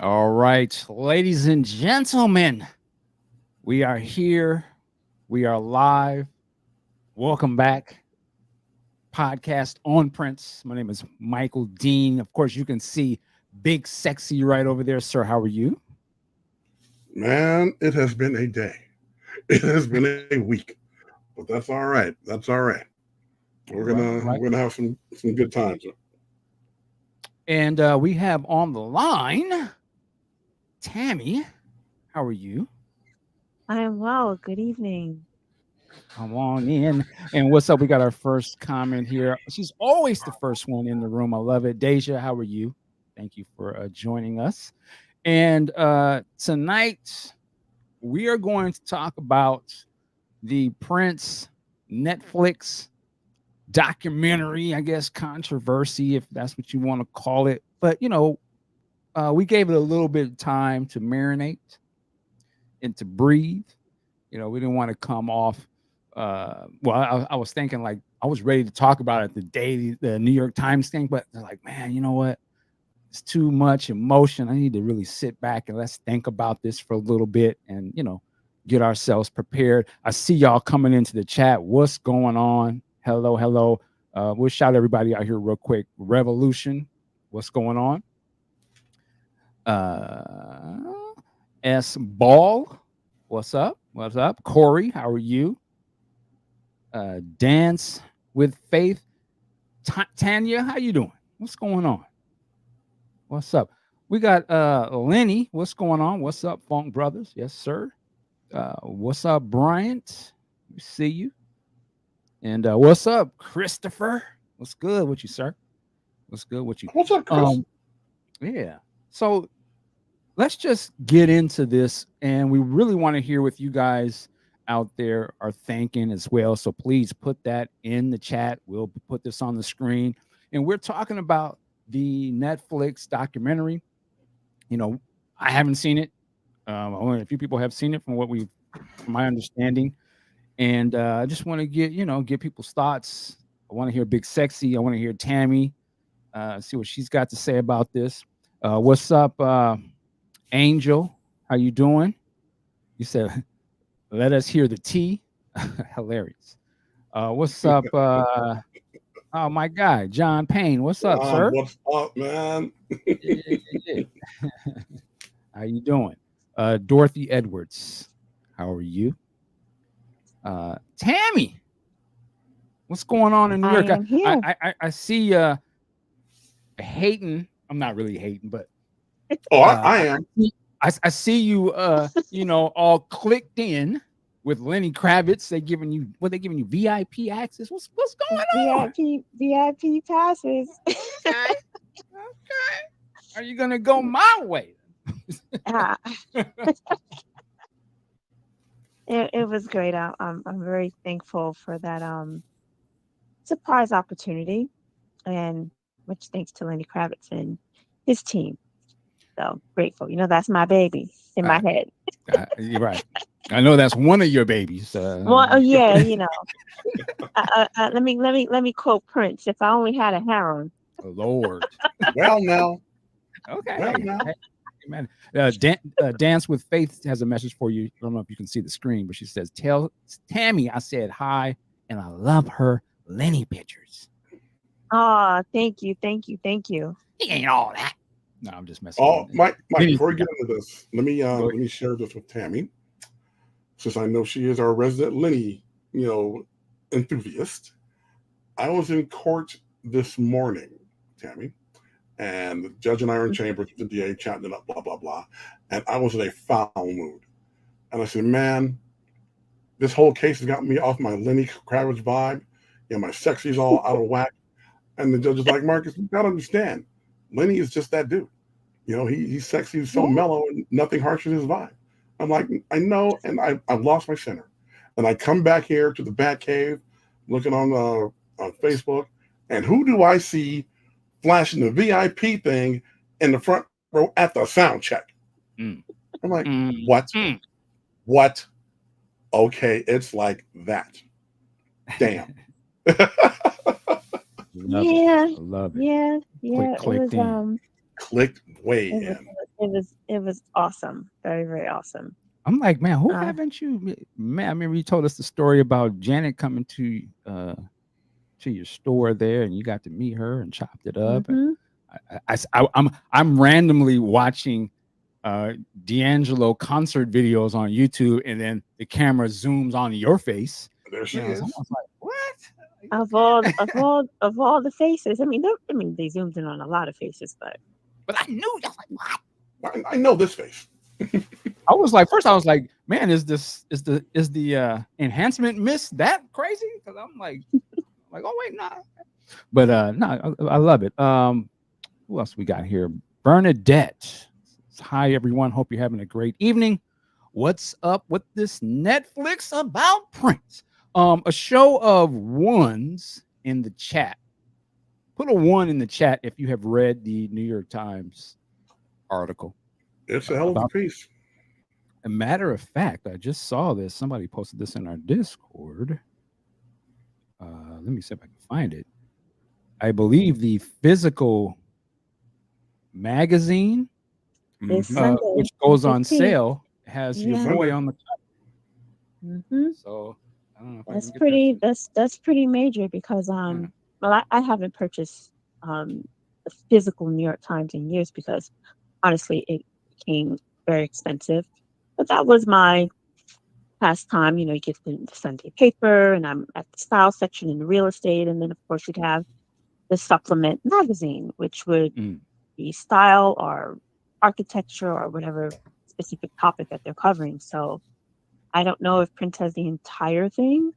All right, ladies and gentlemen, we are here. We are live. Welcome back. Podcast on Prince. My name is Michael Dean. Of course, you can see Big Sexy right over there, sir. How are you? Man, it has been a day. It has been a week, but that's all right. That's all right. We're All right, gonna all we're right. gonna have some good times. And we have on the line Tammy. How are you? I am well. Good evening. Come on in. And what's up? We got our first comment here. She's always the first one in the room. I love it. Deja, how are you? Thank you for joining us. And tonight we are going to talk about the Prince Netflix documentary, I guess, controversy, if that's what you want to call it. But, we gave it a little bit of time to marinate and to breathe. We didn't want to come off. I was thinking like I was ready to talk about it the day the New York Times thing, but they're like, man, you know what? It's too much emotion. I need to really sit back and let's think about this for a little bit and, get ourselves prepared. I see y'all coming into the chat. What's going on? Hello, hello. We'll shout everybody out here real quick. Revolution, what's going on? S Ball, what's up? What's up? Corey, how are you? Dance with Faith. Tanya, how you doing? What's going on? What's up? We got Lenny. What's going on? What's up, Funk Brothers? Yes, sir. What's up, Bryant? We see you. And what's up, Christopher? What's good with you, sir? What's good with you? What's up, Chris? Yeah. So let's just get into this, and we really want to hear what you guys out there are thinking as well. So please put that in the chat. We'll put this on the screen, and we're talking about the Netflix documentary. I haven't seen it. Only a few people have seen it from my understanding, and I just want to get people's thoughts. I want to hear Big Sexy. I want to hear Tammy. See what she's got to say about this. What's up, Angel? How you doing? You said, "Let us hear the tea." Hilarious. What's up? Oh, my guy, John Payne. What's up, sir? What's up, man? Yeah, yeah, yeah. How you doing? Dorothy Edwards. How are you? Tammy, what's going on in New I York? am here. I see hating. I'm not really hating, but Oh, I I, am. I see you all clicked in with Lenny Kravitz. They giving you VIP access. What's going on? VIP passes. Okay. Okay. Are you gonna go my way? Ah, it was great. I'm very thankful for that surprise opportunity, and much thanks to Lenny Kravitz and his team. So grateful. That's my baby in my Uh, head. you're right. I know that's one of your babies. Well, oh yeah, let me quote Prince. If I only had a harem. Lord. Well, now, Okay. well, Hey, now. hey, man. Dance with Faith has a message for you. I don't know if you can see the screen, but she says, "Tell Tammy I said hi, and I love her Lenny pictures." Oh, thank you, thank you, thank you. He ain't all that. No, I'm just messing with Oh, you. Mike. Lenny, Before we get into this, let me go let me share this with Tammy, since I know she is our resident Lenny, enthusiast. I was in court this morning, Tammy, and the judge and I are in chambers with the DA chatting it up, blah blah blah, and I was in a foul mood, and I said, "Man, this whole case has got me off my Lenny Kravitz vibe. My sexy's all out of whack." And the judge is like, "Marcus, you gotta understand, Lenny is just that dude. He's sexy, he's so Yeah. mellow, and nothing harshes his vibe." I'm like, "I know," and I've lost my center. And I come back here to the Bat Cave, looking on Facebook, and who do I see flashing the VIP thing in the front row at the sound check? Mm, I'm like, mm, what? mm. What? Okay, it's like that. Damn. Love it. Yeah, I love it. yeah, yeah. Clicked in. Clicked way It was in. it was awesome. Very, very awesome. I'm like, man, who Uh, haven't you? Man, I remember you told us the story about Janet coming to your store there, and you got to meet her and chopped it up. And mm-hmm. I'm randomly watching uh, D'Angelo concert videos on YouTube, and then the camera zooms on your face. There she And I was is. almost like, "What? Are you Of okay?" all the faces. They zoomed in on a lot of faces, but But I knew. I was like, "What?" I know this face. I was like, first, I was like, "Man, is the enhancement miss that crazy?" Because I'm like, "Oh wait, nah." But no, I love it. Who else we got here? Bernadette. Hi, everyone. Hope you're having a great evening. What's up with this Netflix about Prince? A show of ones in the chat. Put a one in the chat if you have read the New York Times article It's a hell of a about. piece. A matter of fact, I just saw this. Somebody posted this in our Discord. Let me see if I can find it. I believe the physical magazine, this Hmm. Sunday, which the goes on 15th. sale, has your This Yeah. boy Sunday. on the. Mm-hmm. So I don't know if I That's can get that. pretty. That's pretty major because Yeah. well, I haven't purchased a physical New York Times in years because honestly it became very expensive. But that was my pastime. You get the Sunday paper, and I'm at the style section in the real estate, and then of course you'd have the supplement magazine, which would Mm. be style or architecture or whatever specific topic that they're covering. So I don't know if Prince has the entire thing,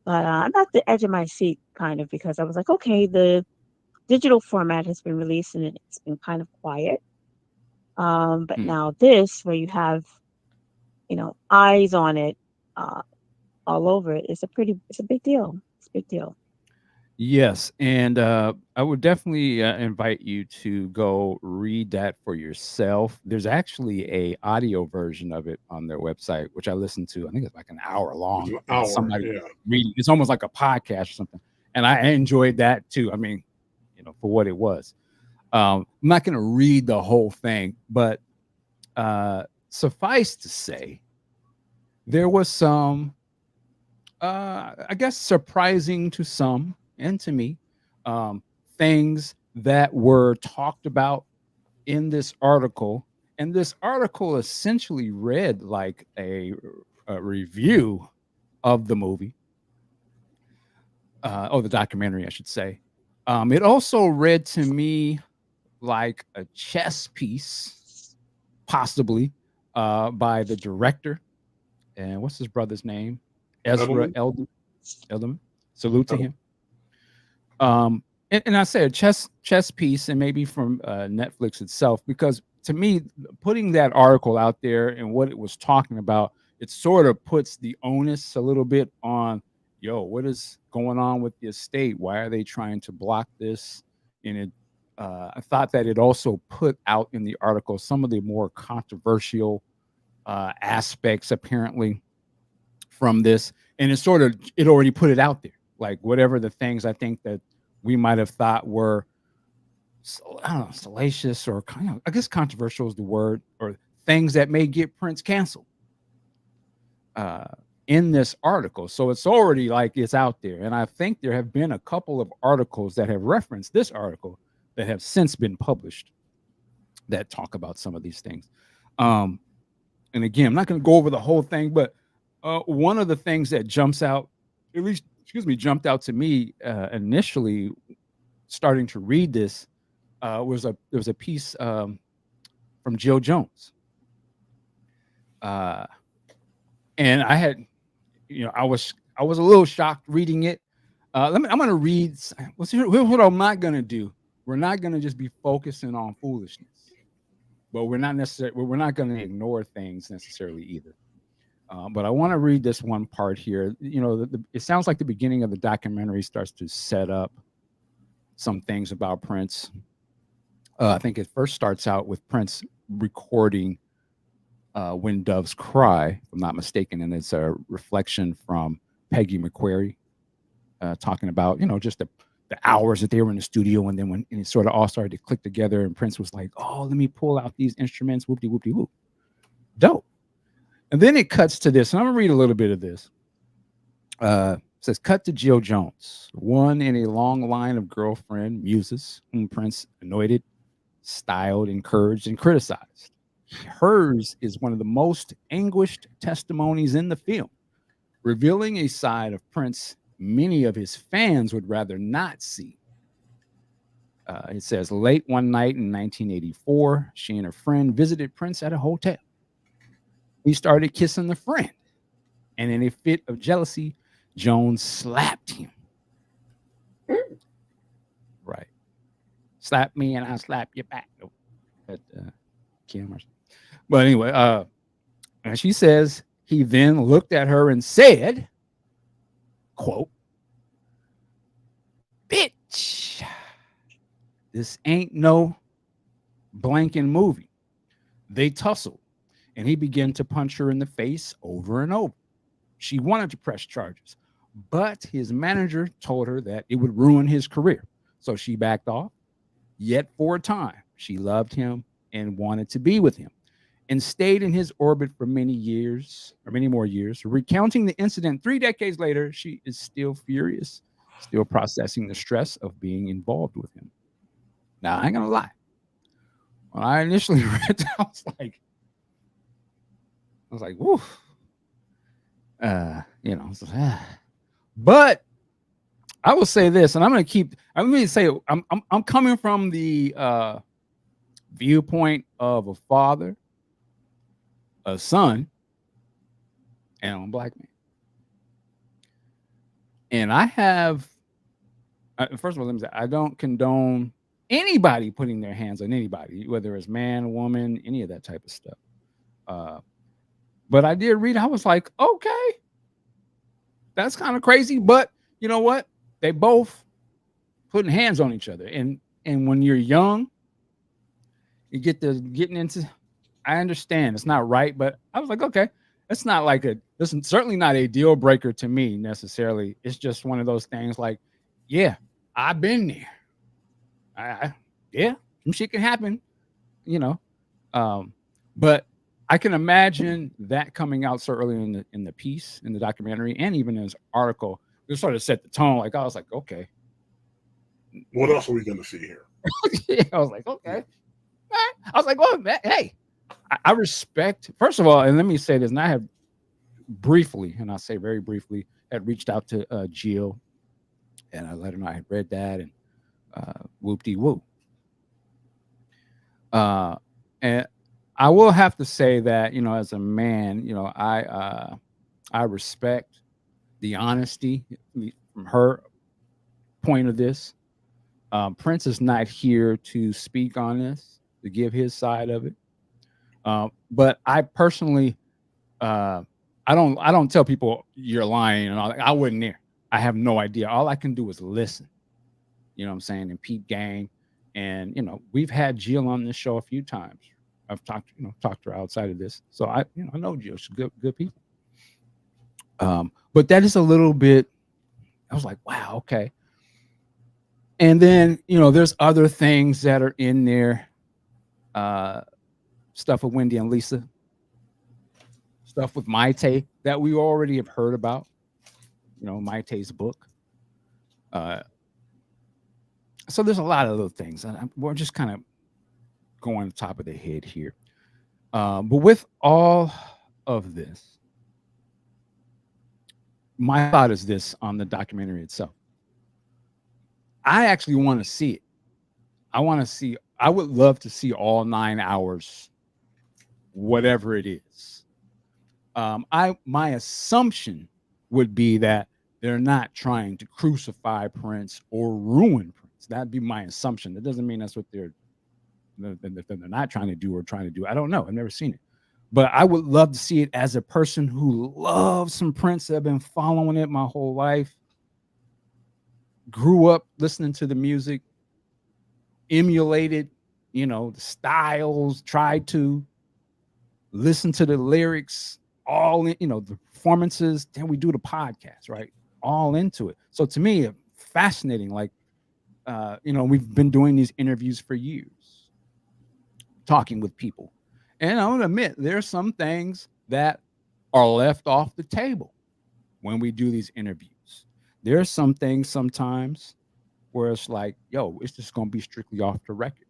but I'm at the edge of my seat kind of because I was like, okay, the digital format has been released and it's been kind of quiet. But Mm. now this, where you have, eyes on it, uh, all over it, it's a big deal. It's a big deal. Yes, and I would definitely invite you to go read that for yourself. There's actually a audio version of it on their website, which I listened to. I think it's like an hour It's long. an hour. Somebody Yeah. reading. It's almost like a podcast or something, and I enjoyed that too. I mean, for what it was. I'm not going to read the whole thing, but suffice to say, there was some, I guess, surprising to some and to me, um, things that were talked about in this article. And this article essentially read like a review of the movie, or the documentary, I should say. It also read to me like a chess piece, possibly, by the director. And what's his brother's name? Ezra Edelman. Elderman. Salute to Edelman. him. And I say a chess piece, and maybe from Netflix itself, because to me, putting that article out there and what it was talking about, it sort of puts the onus a little bit on, what is going on with the estate? Why are they trying to block this? And I thought that it also put out in the article some of the more controversial aspects, apparently, from this, and it already put it out there, like whatever the things I think that we might have thought were, I don't know, salacious or kind of, I guess controversial is the word, or things that may get Prince canceled uh, in this article. So it's already like it's out there, and I think there have been a couple of articles that have referenced this article that have since been published that talk about some of these things. Um, and again, I'm not going to go over the whole thing, but one of the things that jumps out, at least, excuse me, jumped out to me initially starting to read this there was a piece from Jill Jones, uh, and I had, I was a little shocked reading it. I'm going to read. Here's what I'm not going to do. We're not going to just be focusing on foolishness, but we're not going to ignore things necessarily either. But I want to read this one part here. It sounds like the beginning of the documentary starts to set up some things about Prince. I think it first starts out with Prince recording When Doves Cry, if I'm not mistaken, and it's a reflection from Peggy McQuarrie talking about, just the hours that they were in the studio, and then when and it sort of all started to click together, and Prince was like, "Oh, let me pull out these instruments, whoopty whoopty whoop, dope." And then it cuts to this, and I'm gonna read a little bit of this. It says, "Cut to Jill Jones, one in a long line of girlfriend muses whom Prince anointed, styled, encouraged, and criticized. Hers is one of the most anguished testimonies in the film, revealing a side of Prince many of his fans would rather not see." It says, "Late one night in 1984, she and her friend visited Prince at a hotel. He started kissing the friend, and in a fit of jealousy, Jones slapped him." Right. "Slap me and I'll slap you back." At Kim or something. But anyway, and she says, "He then looked at her and said, quote, 'Bitch, this ain't no blanking movie.' They tussled, and he began to punch her in the face over and over. She wanted to press charges, but his manager told her that it would ruin his career. So she backed off. Yet for a time, she loved him and wanted to be with him, and stayed in his orbit for many years, or many more years. Recounting the incident 3 decades later, she is still furious, still processing the stress of being involved with him." Now, I ain't gonna lie. When I initially read that, I was like, woof. But I will say this, and I'm going to say, I'm coming from the viewpoint of a father, a son, and a black man. And I have, first of all, let me say, I don't condone anybody putting their hands on anybody, whether it's man, woman, any of that type of stuff. But I did read, I was like, okay, that's kind of crazy. But you know what? They both putting hands on each other. And when you're young, you get to getting into, I understand it's not right, but I was like, okay, it's not like this is certainly not a deal breaker to me necessarily. It's just one of those things like, yeah, I've been there. Yeah, some shit can happen, you know. But I can imagine that coming out so early in the piece, in the documentary, and even in this article, it sort of set the tone. Like I was like, okay, what else are we going to see here? Yeah, I was like, okay. I was like, well, hey, I respect. First of all, and let me say this, and I have briefly, and I'll say very briefly, had reached out to Jill, and I let her know I had read that, and whoop-de-whoop. And I will have to say that, as a man, I respect the honesty from her point of this. Prince is not here to speak on this, to give his side of it. But I personally, I don't tell people you're lying and all that. I wasn't there. I have no idea. All I can do is listen. You know what I'm saying? And peep game. And we've had Jill on this show a few times. I've talked to her outside of this. So I know Jill. She's good people. But that is a little bit, I was like, wow, okay. And then, there's other things that are in there. Stuff with Wendy and Lisa. Stuff with Maite that we already have heard about. Maite's book. So there's a lot of little things. We're just kind of going on the top of the head here. But with all of this, my thought is this on the documentary itself. I actually want to see it. I would love to see all 9 hours, whatever it is. My assumption would be that they're not trying to crucify Prince or ruin Prince. That'd be my assumption. That doesn't mean that's what they're not trying to do or trying to do. I don't know. I've never seen it. But I would love to see it as a person who loves some Prince. I've been following it my whole life. Grew up listening to the music, emulated, the styles, tried to listen to the lyrics, all in, the performances. Then we do the podcast, right? All into it. So to me, fascinating. Like, we've been doing these interviews for years, talking with people. And I'm going to admit, there's some things that are left off the table when we do these interviews. There's some things sometimes where it's like, yo, it's just going to be strictly off the record.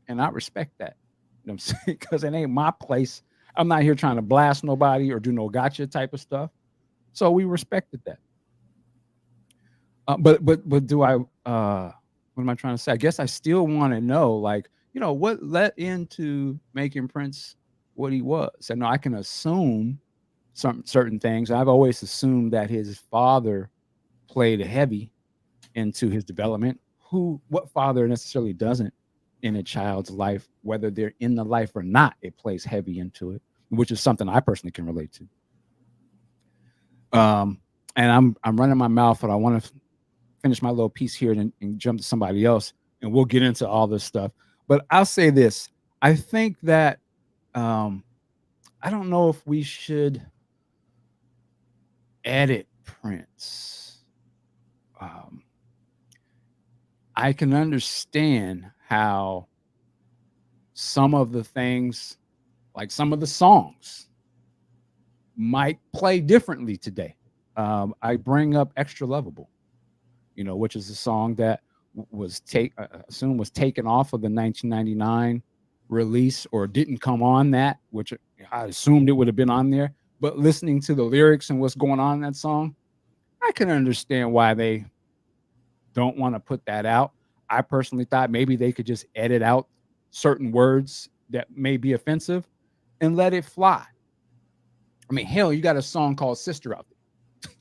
And I respect that. You know what I'm saying? Because it ain't my place. I'm not here trying to blast nobody or do no gotcha type of stuff. So we respected that. But do I? What am I trying to say? I guess I still want to know, like, what led into making Prince what he was. I know I can assume some certain things. I've always assumed that his father played heavy into his development. What father necessarily doesn't in a child's life, whether they're in the life or not, it plays heavy into it, which is something I personally can relate to. And I'm running my mouth, but I want to finish my little piece here and jump to somebody else, and we'll get into all this stuff. But I'll say this: I think that I don't know if we should edit Prince. I can understand how some of the things, like some of the songs, might play differently today. I bring up Extra Lovable, which is a song that was taken off of the 1999 release, or didn't come on that, which I assumed it would have been on there. But listening to the lyrics and what's going on in that song, I can understand why they don't want to put that out. I personally thought maybe they could just edit out certain words that may be offensive and let it fly. I mean, hell, you got a song called Sister out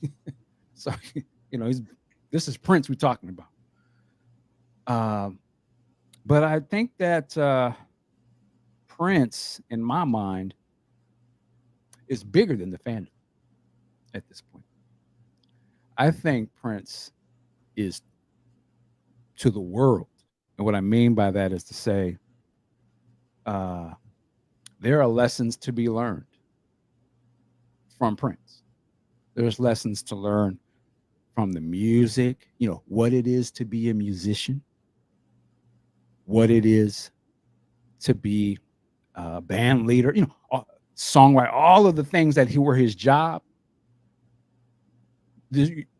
there. So, this is Prince we're talking about. But I think that Prince, in my mind, is bigger than the fandom at this point. I think Prince is to the world. And what I mean by that is to say, there are lessons to be learned from Prince. There's lessons to learn from the music, what it is to be a musician, what it is to be a band leader, songwriter, all of the things that were his job.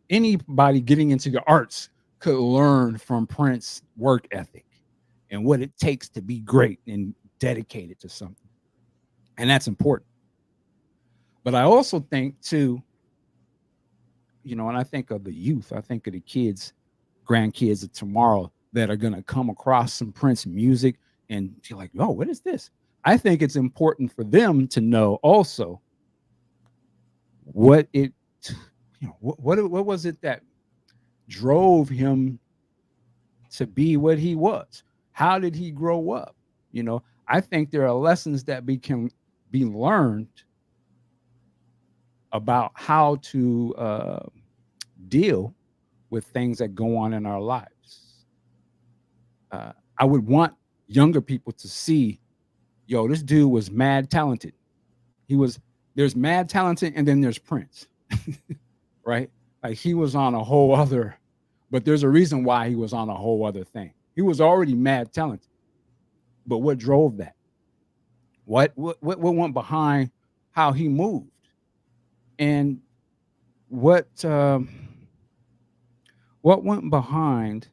Anybody getting into the arts could learn from Prince's work ethic and what it takes to be great and dedicated to something. And that's important. But I also think too, when I think of the youth, I think of the kids, grandkids of tomorrow that are going to come across some Prince music and be like, oh, what is this? I think it's important for them to know also what was it that drove him to be what he was? How did he grow up? I think there are lessons that can be learned about how to deal with things that go on in our lives. I would want younger people to see, this dude was mad talented. There's mad talented, and then there's Prince, right? Like he was on a whole other, but there's a reason why he was on a whole other thing. He was already mad talented, but what drove that? What went behind how he moved? And what went behind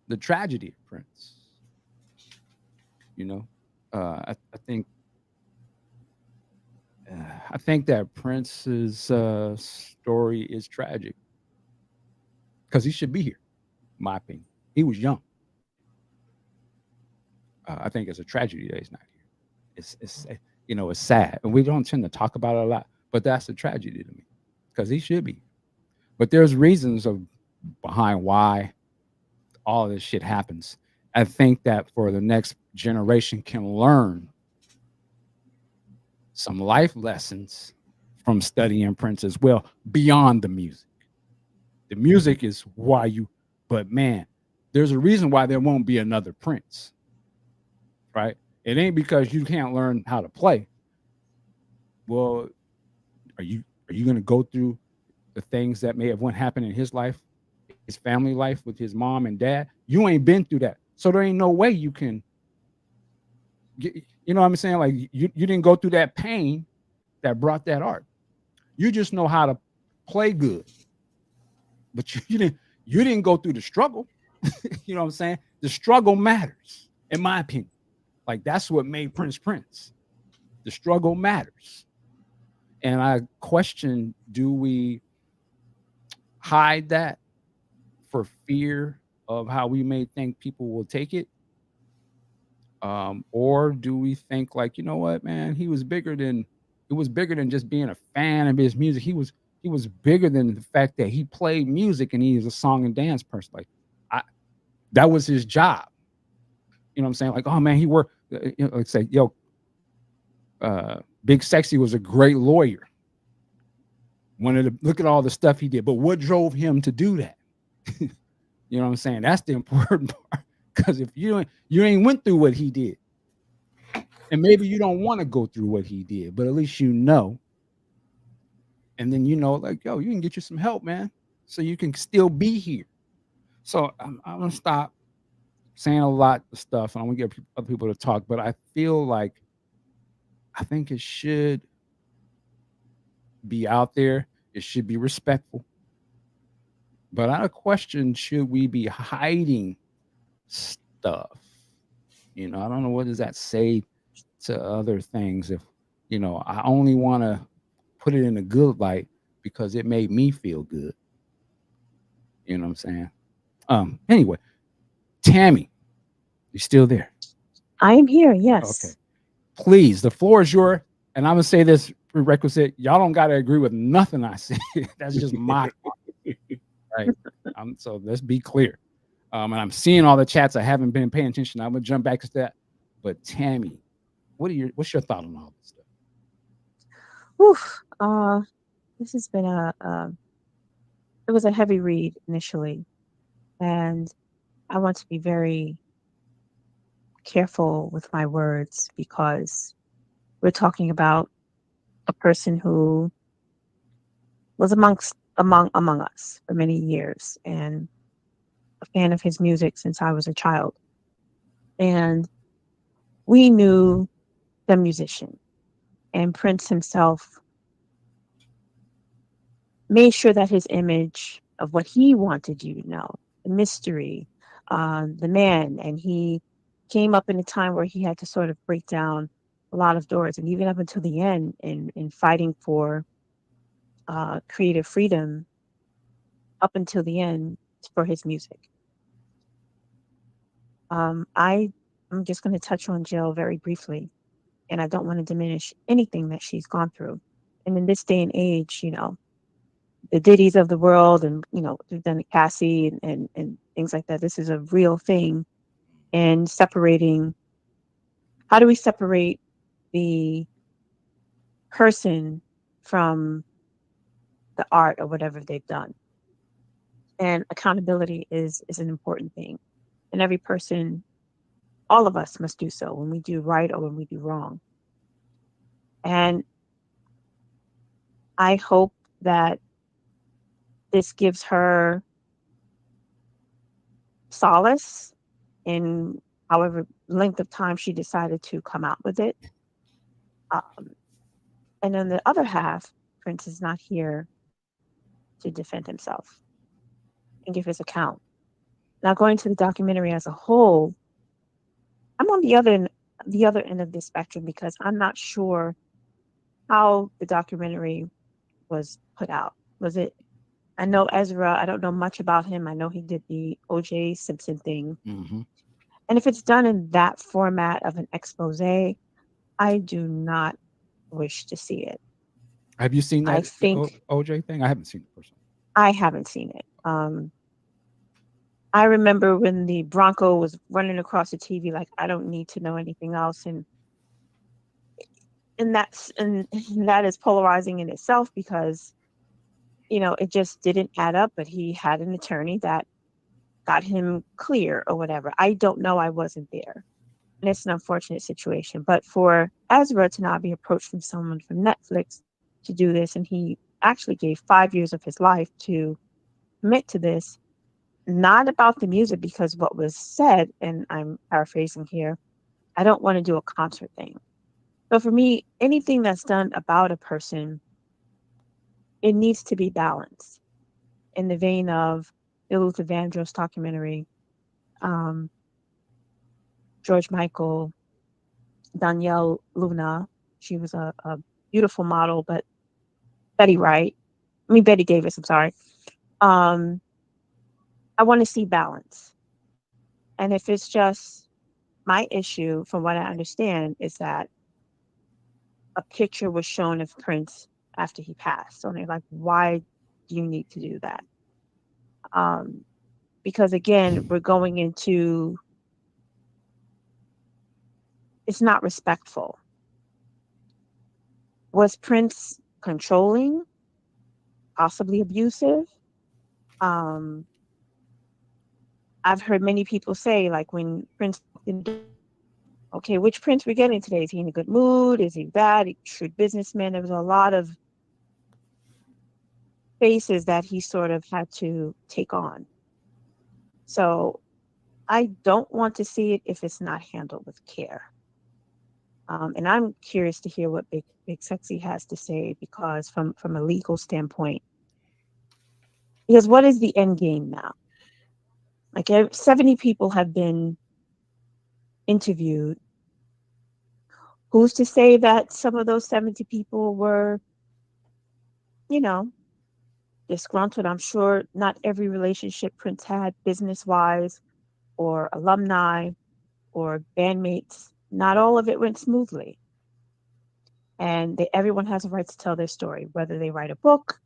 the tragedy of Prince? I think that Prince's story is tragic because he should be here, in my opinion. He was young. I think it's a tragedy that he's not here. It's sad, and we don't tend to talk about it a lot, but that's a tragedy to me because he should be. But there's reasons behind why all this shit happens. I think that for the next generation can learn some life lessons from studying Prince as well, beyond the music. The music is but man, there's a reason why there won't be another Prince, right? It ain't because you can't learn how to play. Well, are you going to go through the things that may have happened in his life his family life with his mom and dad. You ain't been through that. So there ain't no way you can get, you know what I'm saying? Like you didn't go through that pain that brought that art. You just know how to play good, but you didn't go through the struggle. You know what I'm saying? The struggle matters, in my opinion. Like that's what made Prince Prince. The struggle matters. And I question, do we hide that for fear of how we may think people will take it? Or do we think like, you know what, man, it was bigger than just being a fan of his music. He was bigger than the fact that he played music and he is a song and dance person. Like I that was his job. You know what I'm saying? Like, oh man, he worked, like say, yo, Big Sexy was a great lawyer. Wanted to look at all the stuff he did, but what drove him to do that? You know what I'm saying? That's the important part. Because if you ain't went through what he did, and maybe you don't want to go through what he did, but at least you know. And then you know, like, yo, you can get you some help, man, so you can still be here. So I'm gonna stop saying a lot of stuff, and I'm gonna get other people to talk. But I feel like I think it should be out there. It should be respectful. But I question: should we be hiding stuff? I don't know, what does that say to other things if I only want to put it in a good light because it made me feel good. You know what I'm saying? Anyway, Tammy, you still there? I am here. Okay. Yes. Please, the floor is yours. And I'm gonna say this prerequisite: y'all don't gotta agree with nothing I say. That's just my right. So let's be clear. And I'm seeing all the chats. I haven't been paying attention. I'm gonna jump back to that. But Tammy, what's your thought on all this stuff? Oof. This has been it was a heavy read initially, and I want to be very careful with my words because we're talking about a person who was among us for many years and a fan of his music since I was a child. And we knew the musician, and Prince himself made sure that his image of what he wanted you to know, the mystery, the man, and he came up in a time where he had to sort of break down a lot of doors, and even up until the end, in fighting for creative freedom, up until the end for his music. I'm just going to touch on Jill very briefly, and I don't want to diminish anything that she's gone through. And in this day and age, the Diddy's of the world, and we've done the Cassie and things like that. This is a real thing. And separating, how do we separate the person from the art or whatever they've done? And accountability is an important thing. And every person, all of us must do so when we do right or when we do wrong. And I hope that this gives her solace in however length of time she decided to come out with it. Um, and then the other half, Prince is not here to defend himself and give his account. Now, going to the documentary as a whole, I'm on the other end of this spectrum because I'm not sure how the documentary was put out. Was it? I know Ezra. I don't know much about him. I know he did the O.J. Simpson thing, Mm-hmm. and if it's done in that format of an expose, I do not wish to see it. Have you seen I that think OJ thing? I haven't seen it personally. I haven't seen it. I remember when the Bronco was running across the TV, like I don't need to know anything else, and that is polarizing in itself because it just didn't add up. But he had an attorney that got him clear or whatever. I don't know. I wasn't there, and it's an unfortunate situation. But for Ezra to not be approached from someone from Netflix to do this, and he actually gave 5 years of his life to commit to this, not about the music, because what was said, and I'm paraphrasing here, I don't want to do a concert thing. So for me, anything that's done about a person, it needs to be balanced in the vein of the Luther Vandross documentary, um, George Michael, Danielle Luna. She was a beautiful model, but Betty Wright, I mean Betty Davis. I'm sorry. Um, I want to see balance, and if it's just my issue, from what I understand, is that a picture was shown of Prince after he passed. So they're like, why do you need to do that? Um, because again, we're going into, it's not respectful. Was Prince controlling, possibly abusive? Um, I've heard many people say, like when Prince walked in the door, okay, which Prince we're getting today? Is he in a good mood? Is he bad? Shrewd businessman. There was a lot of faces that he sort of had to take on. So I don't want to see it if it's not handled with care. And I'm curious to hear what Big Sexy has to say, because from a legal standpoint, because what is the end game now? Like 70 people have been interviewed. Who's to say that some of those 70 people were, you know, disgruntled? I'm sure not every relationship Prince had, business wise or alumni or bandmates, not all of it went smoothly. And everyone has a right to tell their story, whether they write a book,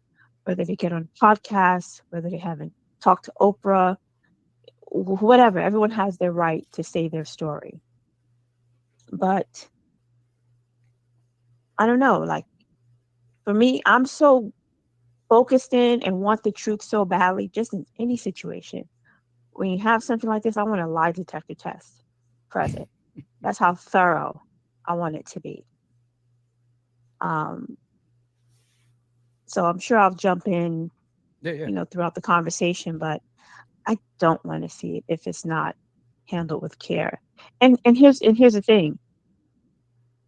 whether they get on a podcast, whether they haven't talked to Oprah, whatever. Everyone has their right to say their story. But I don't know, like for me, I'm so focused in and want the truth so badly, just in any situation. When you have something like this, I want a lie detector test present. That's how thorough I want it to be. Um, so I'm sure I'll jump in, Yeah, yeah. throughout the conversation, but I don't want to see it if it's not handled with care. And here's the thing.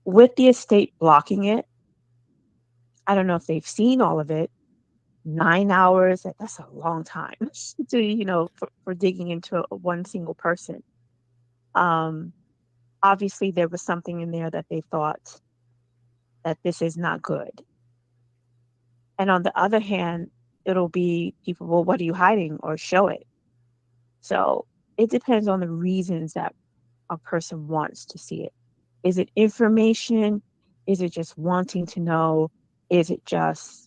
With the estate blocking it, I don't know if they've seen all of it. 9 hours, that's a long time to, for digging into one single person. Um, Obviously there was something in there that they thought that this is not good. And on the other hand, it'll be people, well, what are you hiding, or show it. So it depends on the reasons that a person wants to see it. Is it information? Is it just wanting to know? Is it just,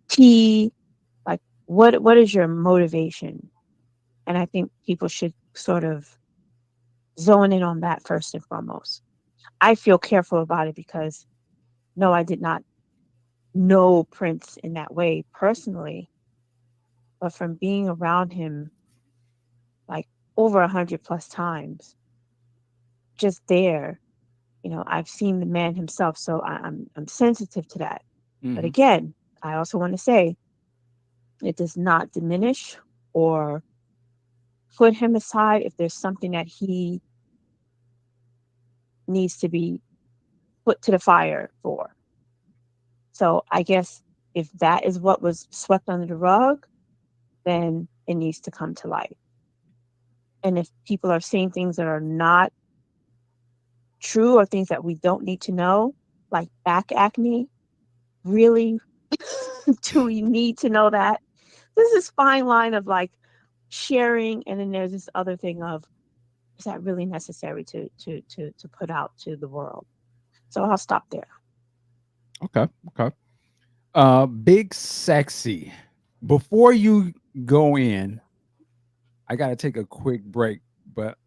tea? Like what is your motivation? And I think people should sort of zone in on that first and foremost. I feel careful about it because no, I did not know Prince in that way personally, but from being around him like over 100 plus times, just there, I've seen the man himself, so I'm sensitive to that. But Hmm. again, I also want to say it does not diminish or put him aside if there's something that he needs to be put to the fire for. So I guess if that is what was swept under the rug, then it needs to come to light. And if people are saying things that are not true or things that we don't need to know, like back acne, really, do we need to know that? This is fine line of like sharing, and then there's this other thing of, is that really necessary to put out to the world? So I'll stop there. Okay. Okay. Big Sexy. Before you go in, I got to take a quick break, but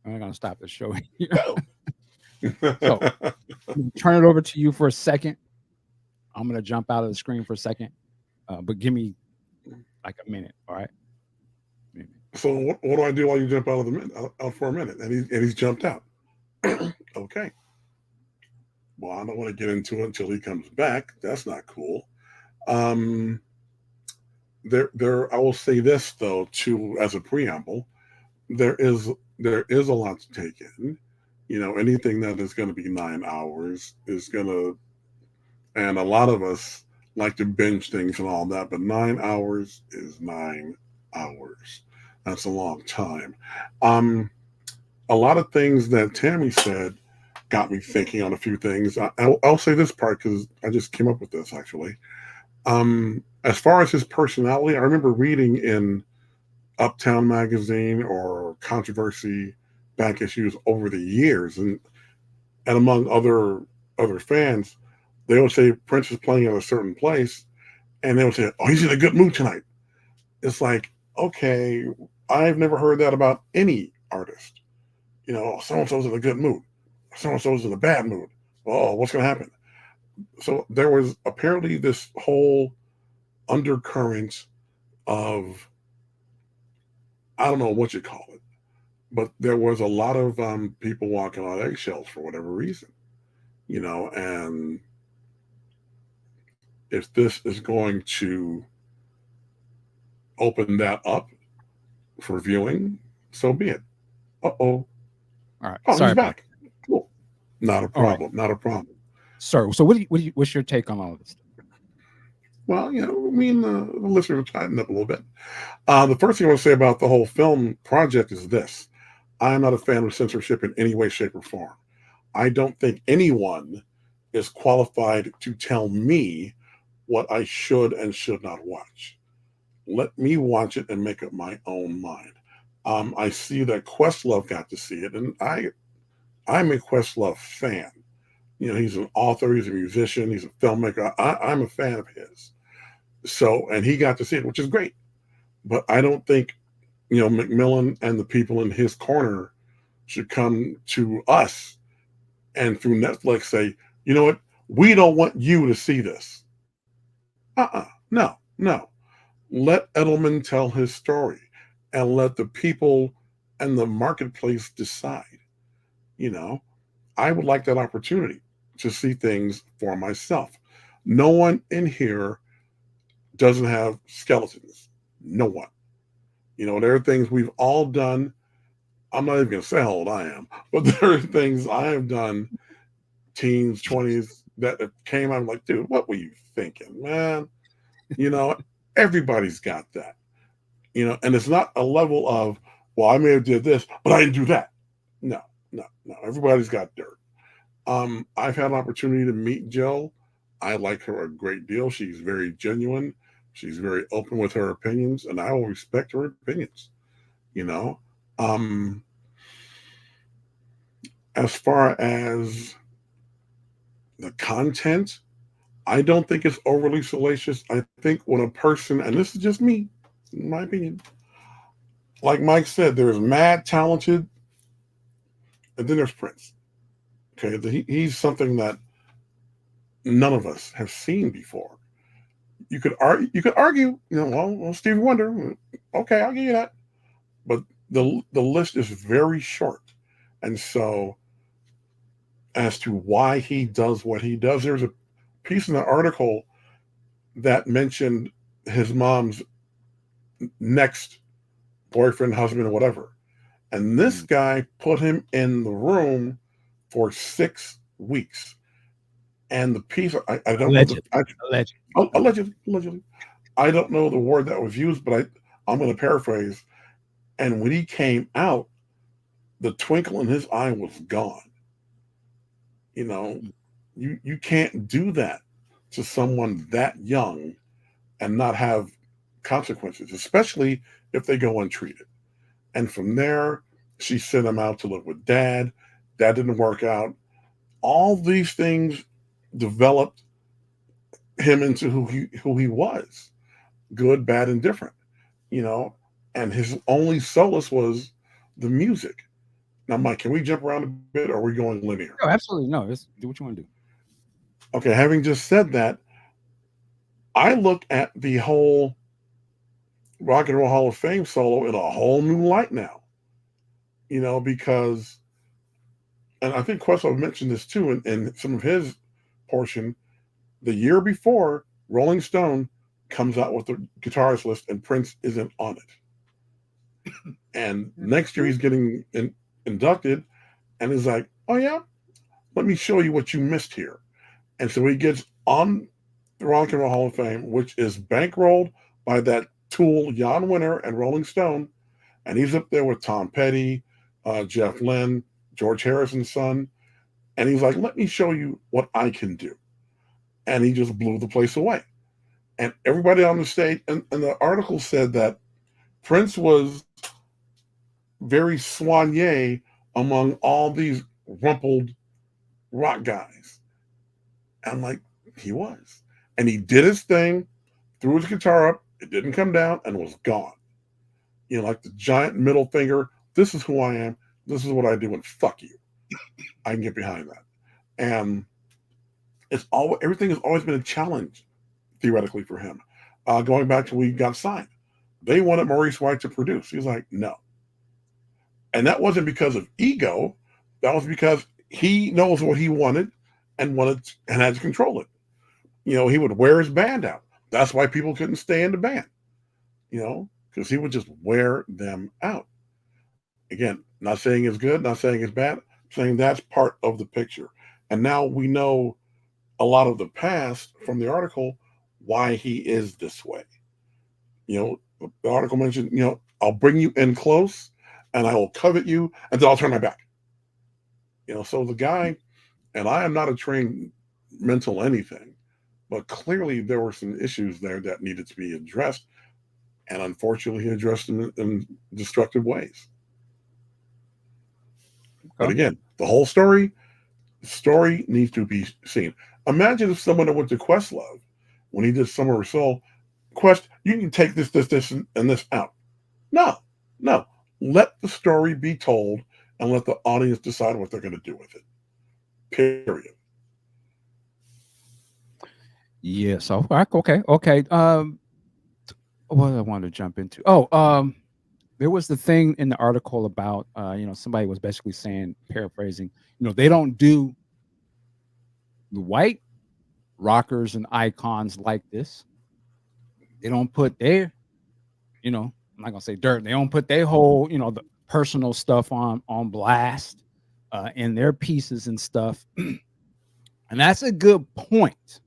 I'm not going to stop the show here. Oh. So I'm gonna turn it over to you for a second. I'm going to jump out of the screen for a second, but give me like a minute. All right. Minute. So what do I do while you jump out of the out for a minute? And he's jumped out. Okay. Well, I don't want to get into it until he comes back. That's not cool. Um, there. I will say this though, too, as a preamble. There is there is a lot to take in. Anything that is going to be 9 hours is going to, and a lot of us like to binge things and all that, but 9 hours is 9 hours. That's a long time. Um, a lot of things that Tammy said got me thinking on a few things. I'll say this part because I just came up with this actually. As far as his personality, I remember reading in Uptown magazine or Controversy back issues over the years, and among other fans, they would say Prince is playing at a certain place, and they would say, "Oh, he's in a good mood tonight." It's like, okay, I've never heard that about any artist. So and so's in a good mood, so and so's in a bad mood. Oh, what's going to happen? So there was apparently this whole undercurrent of, I don't know what you call it, but there was a lot of people walking on eggshells for whatever reason, and if this is going to open that up for viewing, so be it. Uh-oh. All right. Oh, Sorry he's about back. Cool. Not a All right. problem. Not a problem. Sir, so what's your take on all of this? Well, me and the listener will tighten up a little bit. The first thing I want to say about the whole film project is this. I am not a fan of censorship in any way, shape, or form. I don't think anyone is qualified to tell me what I should and should not watch. Let me watch it and make up my own mind. I see that Questlove got to see it, and I'm a Questlove fan. He's an author, he's a musician, he's a filmmaker. I'm a fan of his. So, and he got to see it, which is great. But I don't think, Macmillan and the people in his corner should come to us and through Netflix say, you know what, we don't want you to see this. No. Let Edelman tell his story and let the people and the marketplace decide. I would like that opportunity to see things for myself. No one in here doesn't have skeletons. No one. There are things we've all done. I'm not even going to say how old I am, but there are things I have done, teens, 20s, that came out. I'm like, dude, what were you thinking, man? Everybody's got that. And it's not a level of, well, I may have did this, but I didn't do that. No. Everybody's got dirt. I've had an opportunity to meet Jill. I like her a great deal. She's very genuine. She's very open with her opinions, and I will respect her opinions. You know, um, as far as the content, I don't think it's overly salacious. I think when a person, and this is just me, in my opinion, like Mike said, there's mad talented, and then there's Prince. Okay, he's something that none of us have seen before. You could argue, well, Stevie Wonder, okay, I'll give you that, but the list is very short, and so as to why he does what he does, there's a piece in the article that mentioned his mom's next boyfriend, husband, or whatever, and this guy put him in the room for 6 weeks. And the piece, I don't Allegedly. know. Allegedly. I don't know the word that was used, but I'm going to paraphrase. And when he came out, the twinkle in his eye was gone. You can't do that to someone that young and not have consequences, especially if they go untreated. And from there, she sent him out to live with dad. That didn't work out. All these things developed him into who he was, good, bad, and different, and his only solace was the music. Now, Mike, can we jump around a bit, or are we going linear? Oh, absolutely. No, do what you want to do. Okay, having just said that, I look at the whole Rock and Roll Hall of Fame solo in a whole new light now, because, and I think Questlove mentioned this too in some of his portion, the year before, Rolling Stone comes out with the guitarist list, and Prince isn't on it. And next year he's getting inducted, and he's like, "Oh yeah, let me show you what you missed here." And so he gets on the Rock and Roll Hall of Fame, which is bankrolled by that Tool Jan Winter and Rolling Stone, and he's up there with Tom Petty, Jeff Lynne, George Harrison's son, and he's like, "Let me show you what I can do," and he just blew the place away. And everybody on the stage, and the article said that Prince was very soigné among all these rumpled rock guys. I'm like, he was. And he did his thing, threw his guitar up, it didn't come down, and was gone. You know, like the giant middle finger, this is who I am, this is what I do, and fuck you. I can get behind that. And everything has always been a challenge, theoretically, for him. Going back to when he got signed. They wanted Maurice White to produce. He was like, no. And that wasn't because of ego. That was because he knows what he wanted and had to control it. You know, he would wear his band out. That's why people couldn't stay in the band. You know, because he would just wear them out. Again, not saying it's good, not saying it's bad, saying that's part of the picture. And now we know a lot of the past from the article why he is this way. You know, the article mentioned, you know, I'll bring you in close and I will covet you and then I'll turn my back. You know, so the guy, and I am not a trained mental anything, but clearly there were some issues there that needed to be addressed. And unfortunately, he addressed them in destructive ways. But again, the story needs to be seen. Imagine if someone that went to Questlove when he did Summer of Soul, Quest, you can take this, and this out. No. Let the story be told and let the audience decide what they're going to do with it. Period. Yes. Okay. What I wanted to jump into. There was the thing in the article about, somebody was basically saying, paraphrasing, they don't do the white rockers and icons like this. They don't put their, I'm not gonna say dirt. They don't put their whole, the personal stuff on blast in their pieces and stuff. And that's a good point.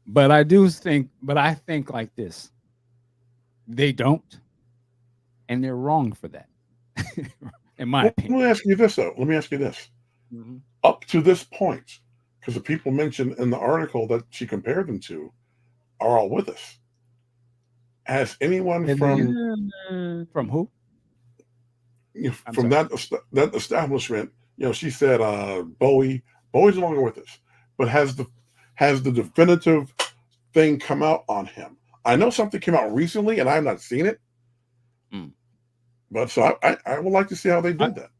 But I think like this. They don't. And they're wrong for that, in my opinion. Let me ask you this, though. Mm-hmm. Up to this point, because the people mentioned in the article that she compared them to are all with us. Has anyone from who? From that establishment, she said Bowie's no longer with us, but has the definitive thing come out on him? I know something came out recently, and I have not seen it. But so I would like to see how they did that.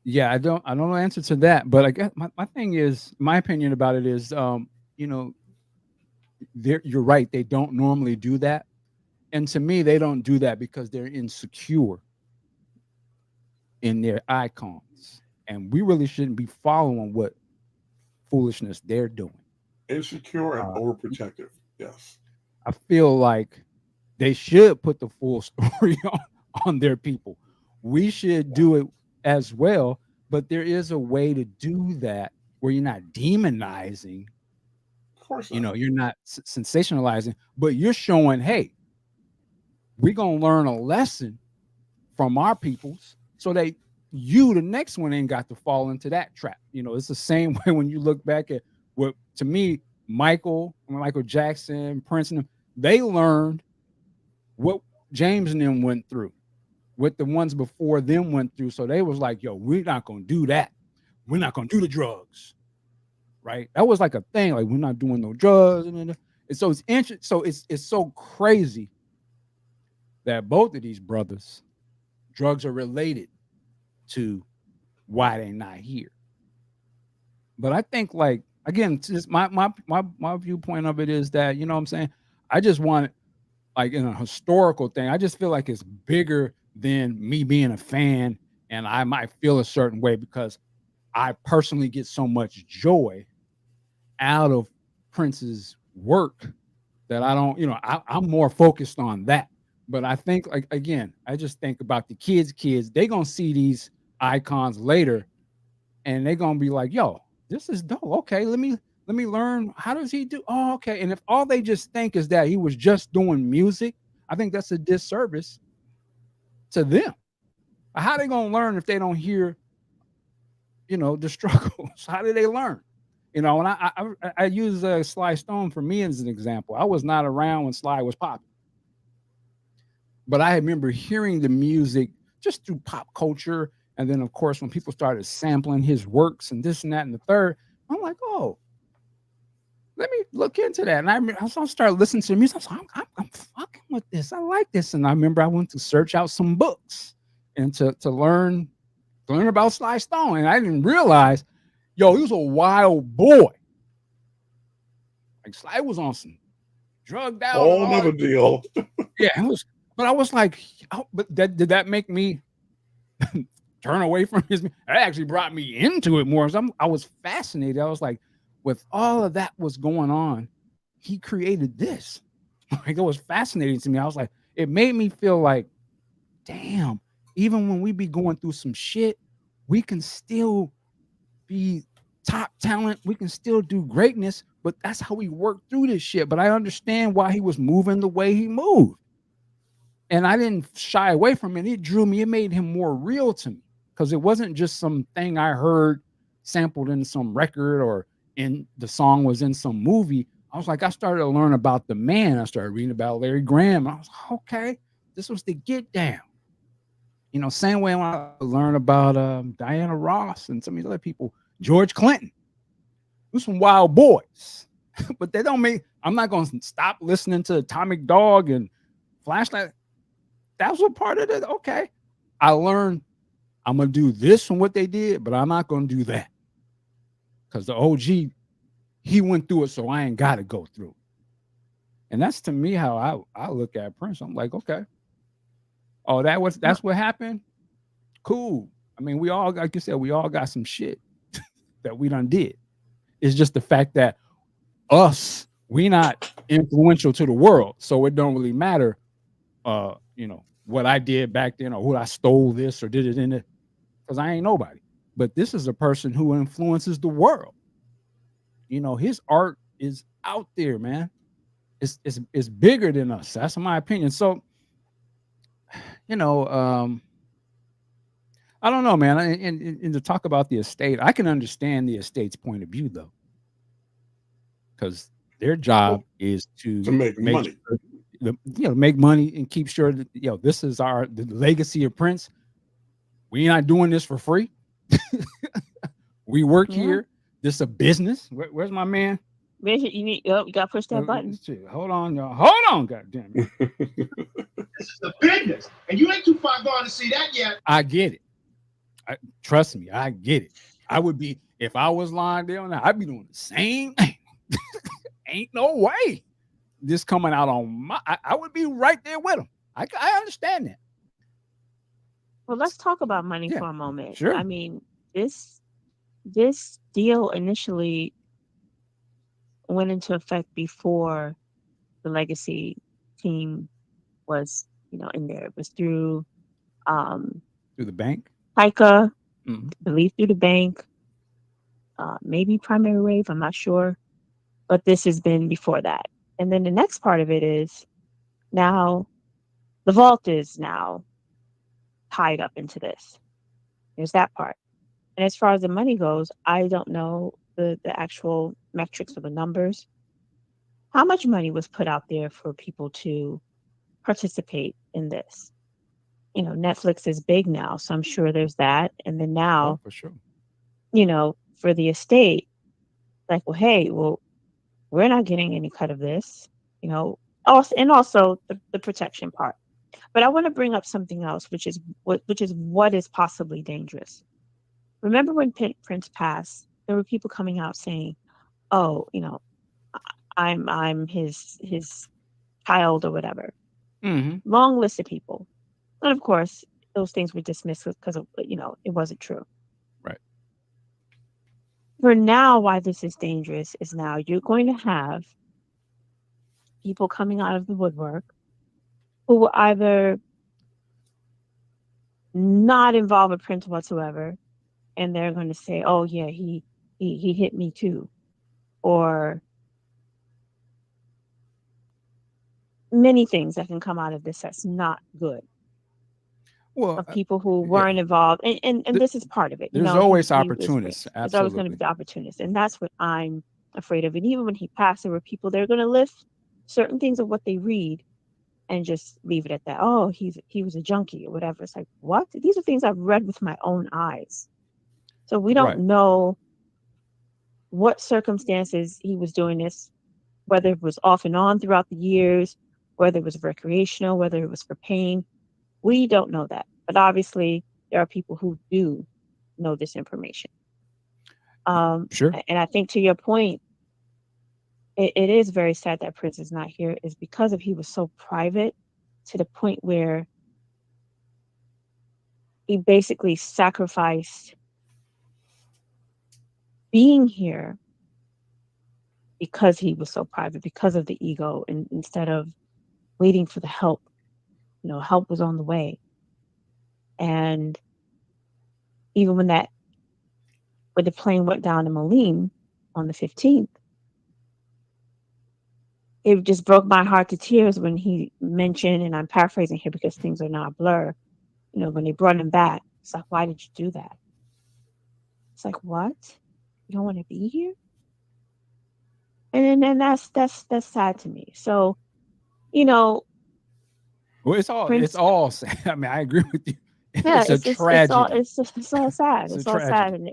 Yeah, I don't know the answer to that, but I guess my thing is, my opinion about it is, you're right. They don't normally do that. And to me, they don't do that because they're insecure in their icons. And we really shouldn't be following what foolishness they're doing. Insecure and overprotective. Yes. I feel like they should put the full story on their people. We should do it as well, but there is a way to do that where you're not demonizing. Of course not. You're not sensationalizing, but you're showing, hey, we're going to learn a lesson from our peoples so that the next one, ain't got to fall into that trap. It's the same way when you look back at what, to me, Michael Jackson, Prince, and them, they learned what James and them went through, what the ones before them went through. So they was like, yo, we're not going to do that. We're not going to do the drugs. Right? That was like a thing. Like, we're not doing no drugs. And so it's interesting. So it's so crazy that both of these brothers, drugs are related to why they're not here. But I think, like, again, just my viewpoint of it is that, what I'm saying? I just want, like, in a historical thing, I just feel like it's bigger than me being a fan, and I might feel a certain way because I personally get so much joy out of Prince's work that I don't, I'm more focused on that. But I think, like, again, I just think about the kids, they gonna see these icons later and they gonna be like, yo, this is dope. Okay, let me learn. How does he do? Oh, okay. And if all they just think is that he was just doing music, I think that's a disservice to them. How they gonna learn if they don't hear, the struggles? How do they learn? And I use Sly Stone for me as an example. I was not around when Sly was popping, but I remember hearing the music just through pop culture. And then, of course, when people started sampling his works and this and that and the third, I'm like, oh, let me look into that. And I started listening to the music. I was like, I'm fucking with this. I like this. And I remember I went to search out some books and to learn about Sly Stone. And I didn't realize, yo, he was a wild boy. Like Sly was on some drugged out. Whole another deal. Yeah, it was. But I was like, but did that make me turn away from his? It actually brought me into it more. I was fascinated. I was like, with all of that was going on, he created this. Like, it was fascinating to me. I was like, it made me feel like, damn, even when we be going through some shit, we can still be top talent. We can still do greatness, but that's how we work through this shit. But I understand why he was moving the way he moved. And I didn't shy away from it. It drew me. It made him more real to me because it wasn't just some thing I heard sampled in some record or in the song was in some movie. I was like, I started to learn about the man. I started reading about Larry Graham. I was like, okay, this was the get down. Same way when I learned about Diana Ross and some of these other people, George Clinton. Those some wild boys. But they don't make, I'm not going to stop listening to Atomic Dog and Flashlight. That was a part of it. Okay. I learned I'm going to do this from what they did, but I'm not going to do that. Because the OG, he went through it, so I ain't got to go through it. And that's to me how I look at Prince. I'm like, okay. Oh, that's what happened? Cool. I mean, we all, like you said, we all got some shit that we done did. It's just the fact that we not influential to the world. So it don't really matter, what I did back then or who I stole this or did it in it, because I ain't nobody. But this is a person who influences the world. His art is out there, man. It's bigger than us. That's my opinion. So, I don't know, man. And to talk about the estate, I can understand the estate's point of view, though, because their job is to make money. Sure, make money and keep sure that this is the legacy of Prince. We're not doing this for free. We work here. This is a business. Where's my man? You got to push that button. Hold on, y'all. Hold on, goddamn it. This is a business, and you ain't too far gone to see that yet. I get it. Trust me, I get it. I would be, if I was lying down there, I'd be doing the same thing. Ain't no way this coming out on I would be right there with him. I understand that. Well, let's talk about money for a moment. Sure. I mean, this deal initially went into effect before the legacy team was, in there. It was through the bank, Pica, I believe through the bank, maybe Primary Wave. I'm not sure, but this has been before that. And then the next part of it is now the vault is now tied up into this. There's that part. And as far as the money goes, I don't know the actual metrics or the numbers. How much money was put out there for people to participate in this? Netflix is big now, so I'm sure there's that. And then now, for sure, for the estate, like, well, hey, we're not getting any cut of this, also the protection part. But I want to bring up something else, which is what is possibly dangerous. Remember when Prince passed, there were people coming out saying, "Oh, I'm his child or whatever." Mm-hmm. Long list of people, and of course, those things were dismissed because of it wasn't true. Right. For now, why this is dangerous is now you're going to have people coming out of the woodwork who were either not involved with Prince whatsoever, and they're going to say, "Oh yeah, he hit me too," or many things that can come out of this that's not good. Well, Of people who yeah. weren't involved, and this is part of it. There's always opportunists. There's always going to be opportunists, and that's what I'm afraid of. And even when he passed, there were people that are going to lift certain things of what they read and just leave it at that. Oh, he was a junkie or whatever. It's like, what? These are things I've read with my own eyes. So we don't know what circumstances he was doing this, whether it was off and on throughout the years, whether it was recreational, whether it was for pain. We don't know that. But obviously, there are people who do know this information. Sure. And I think to your point, it is very sad that Prince is not here, is because of he was so private to the point where he basically sacrificed being here because he was so private, because of the ego, and instead of waiting for the help. Help was on the way. And even when the plane went down in Moline on the 15th, it just broke my heart to tears when he mentioned, and I'm paraphrasing here because things are now a blur, when they brought him back. It's like, why did you do that? It's like, what? You don't want to be here? And then that's sad to me. So, well, it's all sad. I mean, I agree with you. It's a tragedy. It's all sad. It's all sad, and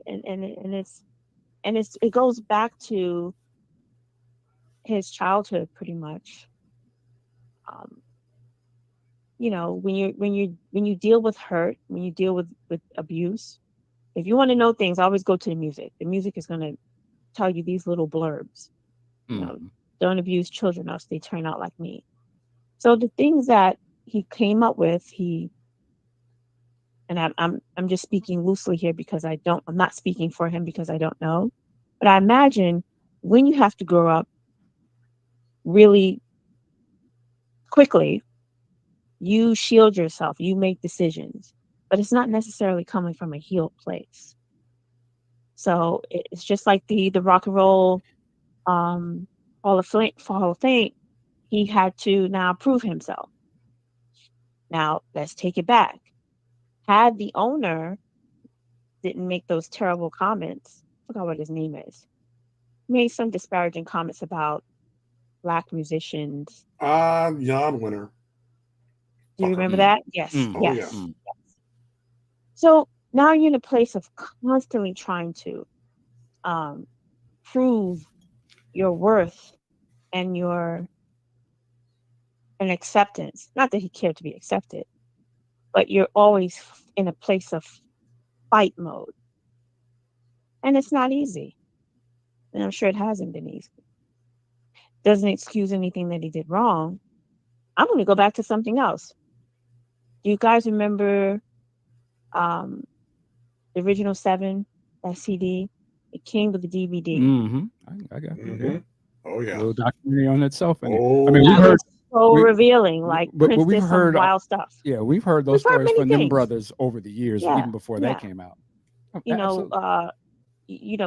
it goes back to his childhood, pretty much. When you deal with hurt, when you deal with abuse, if you want to know things, always go to the music. The music is going to tell you these little blurbs. Don't abuse children, else they turn out like me. So the things that he came up with, and I'm just speaking loosely here because I'm not speaking for him because I don't know. But I imagine when you have to grow up really quickly, you shield yourself, you make decisions, but it's not necessarily coming from a healed place. So it's just like the Rock and Roll Hall of Fame. He had to now prove himself. Now let's take it back. Had the owner didn't make those terrible comments, I forgot what his name is, made some disparaging comments about Black musicians. Jan Winter. Do you remember that? Yes. Oh, yes. yeah. Yes. So now you're in a place of constantly trying to prove your worth and an acceptance. Not that he cared to be accepted, but you're always in a place of fight mode. And it's not easy. And I'm sure it hasn't been easy. Doesn't excuse anything that he did wrong. I'm going to go back to something else. Do you guys remember the original 7, that CD? It came with the DVD. I got it. Yeah. Oh, yeah. A little documentary on itself. I Oh, mean, we've heard revealing. Like, Prince did some wild stuff. Yeah, we've heard those stories from them brothers over the years, Yeah, even before that came out.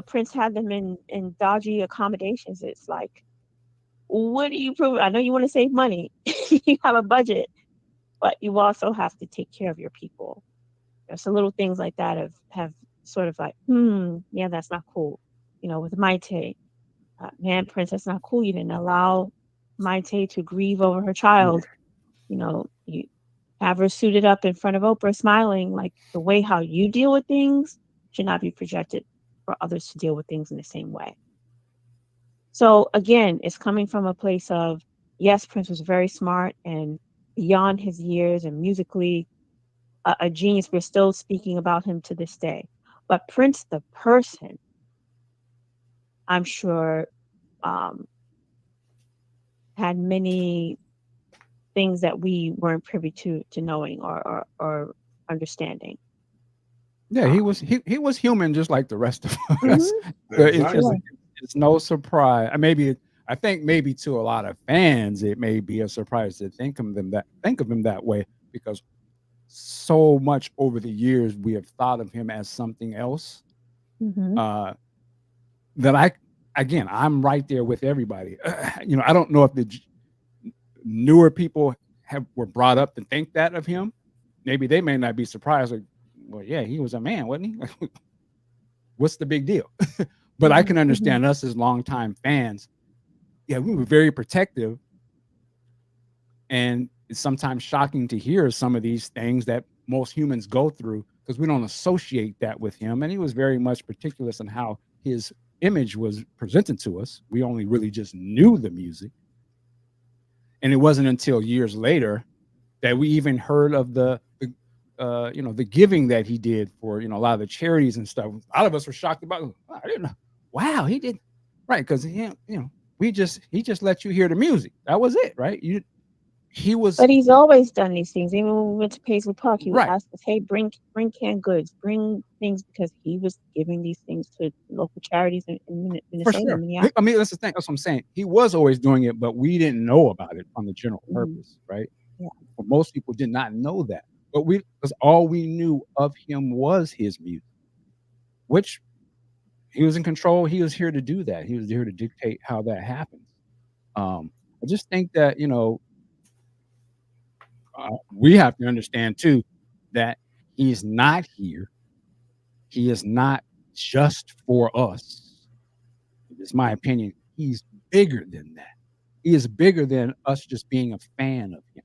Prince had them in dodgy accommodations. It's like, what do you prove? I know you want to save money. You have a budget, but you also have to take care of your people. So little things like that have sort of like, yeah, that's not cool. With Maite, man, Prince, that's not cool. You didn't allow Maite to grieve over her child. You have her suited up in front of Oprah smiling. Like, the way how you deal with things should not be projected for others to deal with things in the same way. So again, it's coming from a place of, yes, Prince was very smart and beyond his years and musically a genius. We're still speaking about him to this day. But Prince, the person, I'm sure had many things that we weren't privy to knowing or understanding. Yeah, he was human just like the rest of us. Exactly. It's no surprise. Maybe I think maybe to a lot of fans, it may be a surprise to think of him that way, because so much over the years we have thought of him as something else. Hmm. Uh, that I'm right there with everybody. I don't know if the newer people were brought up to think that of him. Maybe they may not be surprised. Like, well, yeah, he was a man, wasn't he? What's the big deal? But I Hmm. can Hmm. understand us as longtime fans. Yeah, we were very protective, and it's sometimes shocking to hear some of these things that most humans go through, because we don't associate that with him. And he was very much particular in how his image was presented to us. We only really just knew the music, and it wasn't until years later that we even heard of the giving that he did for a lot of the charities and stuff. A lot of us were shocked about. "Wow, I didn't know. Wow, he did right," because he just let you hear the music. That was it, right? He was But he's always done these things. Even when we went to Paisley Park, he would right ask us, "Hey, bring canned goods, bring things," because he was giving these things to local charities in for Minnesota, sure. Minneapolis. I mean, that's the thing. That's what I'm saying. He was always doing it, but we didn't know about it on the general Hmm. purpose, right? Yeah. But most people did not know that. But because all we knew of him was his music, which he was in control. He was here to do that. He was here to dictate how that happens. I just think that we have to understand too that he's not here. He is not just for us. It's my opinion. He's bigger than that. He is bigger than us just being a fan of him.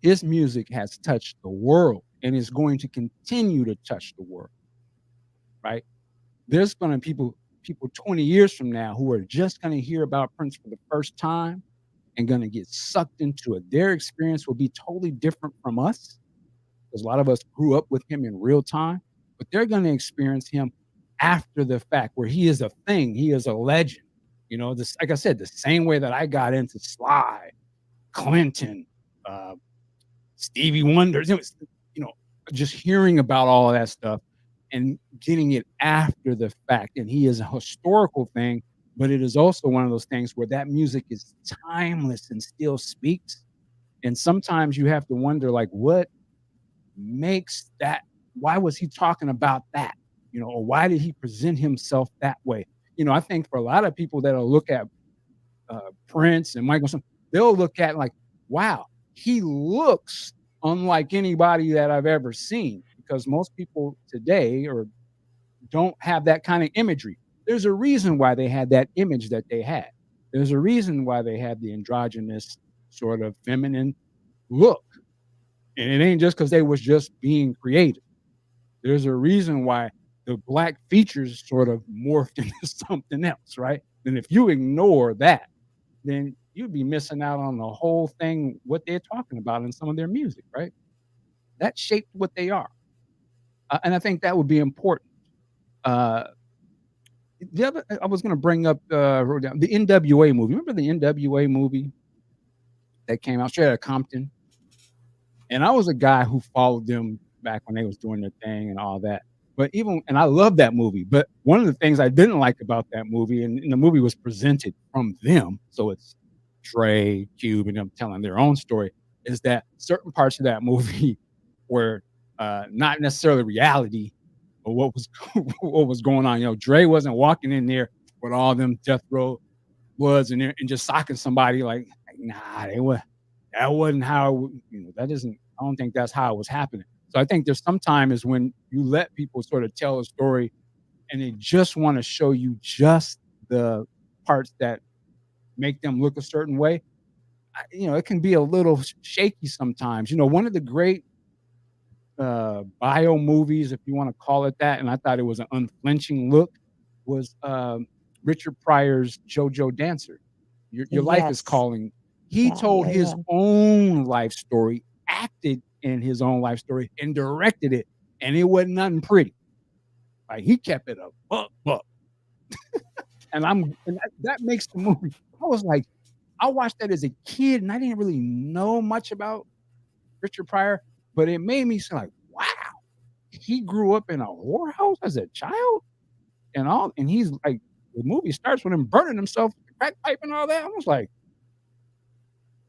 His music has touched the world and is going to continue to touch the world, right? There's going to people 20 years from now who are just going to hear about Prince for the first time and going to get sucked into it. Their experience will be totally different from us, because a lot of us grew up with him in real time, but they're going to experience him after the fact, where he is a thing, he is a legend. This, like I said, the same way that I got into Sly, Clinton, uh, Stevie Wonder, you know, just hearing about all of that stuff and getting it after the fact. And he is a historical thing, but it is also one of those things where that music is timeless and still speaks. And sometimes you have to wonder, like, what makes that? Why was he talking about that? Or why did he present himself that way? I think for a lot of people that'll look at Prince and Michael, they'll look at like, wow, he looks unlike anybody that I've ever seen. Because most people today or don't have that kind of imagery. There's a reason why they had that image that they had. There's a reason why they had the androgynous sort of feminine look. And it ain't just because they was just being creative. There's a reason why the black features sort of morphed into something else, right? And if you ignore that, then you'd be missing out on the whole thing, what they're talking about in some of their music, right? That shaped what they are. And I think that would be important. Uh, the other, I was going to bring up, wrote down the NWA movie. Remember the NWA movie that came out straight out of Compton? And I was a guy who followed them back when they was doing their thing and all that. And I love that movie. But one of the things I didn't like about that movie, and the movie was presented from them, so it's Dre, Cube, and them telling their own story, is that certain parts of that movie were not necessarily reality or what was what was going on. Dre wasn't walking in there with all them death row bloods and just socking somebody like nah, that wasn't how that isn't. I don't think that's how it was happening. So I think there's sometimes is when you let people sort of tell a story and they just want to show you just the parts that make them look a certain way. It can be a little shaky sometimes. One of the great bio movies, if you want to call it that, and I thought it was an unflinching look, was Richard Pryor's JoJo Dancer. Your life is Yes. calling. He Yeah. told Yeah. his Yeah. own life story, acted in his own life story, and directed it, and it wasn't nothing pretty. Like he kept it a buck, and that makes the movie. I was like, I watched that as a kid, and I didn't really know much about Richard Pryor, but it made me say, like, wow, he grew up in a whorehouse as a child, and he's like, the movie starts with him burning himself at the crack pipe and all that. I was like,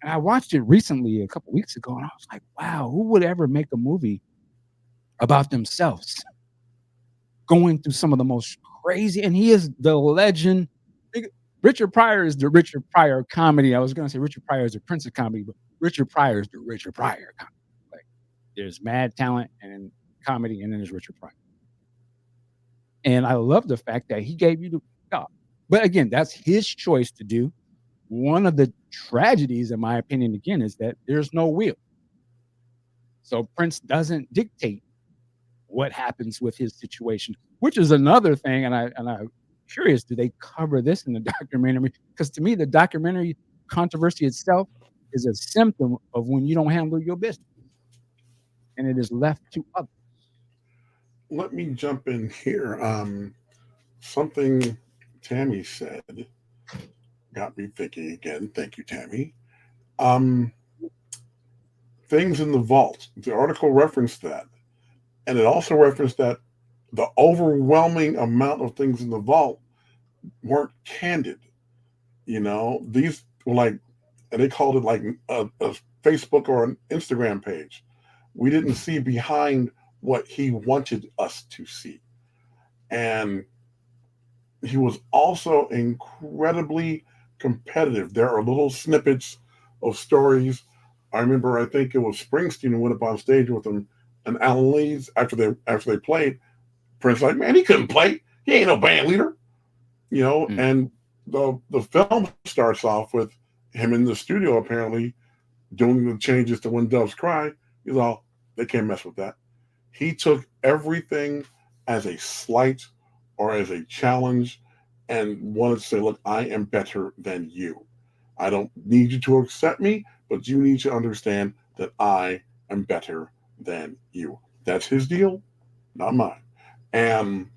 and I watched it recently a couple weeks ago, and I was like, wow, who would ever make a movie about themselves going through some of the most crazy? And he is the legend. Richard Pryor is the Richard Pryor comedy. I was going to say Richard Pryor is the Prince of comedy, but Richard Pryor is the Richard Pryor comedy. Like, there's mad talent and comedy, and then there's Richard Pryor. And I love the fact that he gave you the job. But again, that's his choice to do. One of the tragedies, in my opinion, again, is that there's no will. So Prince doesn't dictate what happens with his situation, which is another thing. And I'm curious, do they cover this in the documentary? Because to me, the documentary controversy itself is a symptom of when you don't handle your business, and it is left to others. Let me jump in here. Something Tammy said got me thinking again. Thank you, Tammy. Things in the vault. The article referenced that. And it also referenced that the overwhelming amount of things in the vault weren't candid. These were like, and they called it like a Facebook or an Instagram page. We didn't see behind what he wanted us to see. And he was also incredibly competitive. There are little snippets of stories. I remember, I think it was Springsteen who went up on stage with him and Alan Leeds after they played. Prince like, man, he couldn't play. He ain't no band leader. And the film starts off with him in the studio apparently doing the changes to When Doves Cry. He's all, they can't mess with that. He took everything as a slight or as a challenge and wanted to say, look, I am better than you. I don't need you to accept me, but you need to understand that I am better than you. That's his deal, not mine. And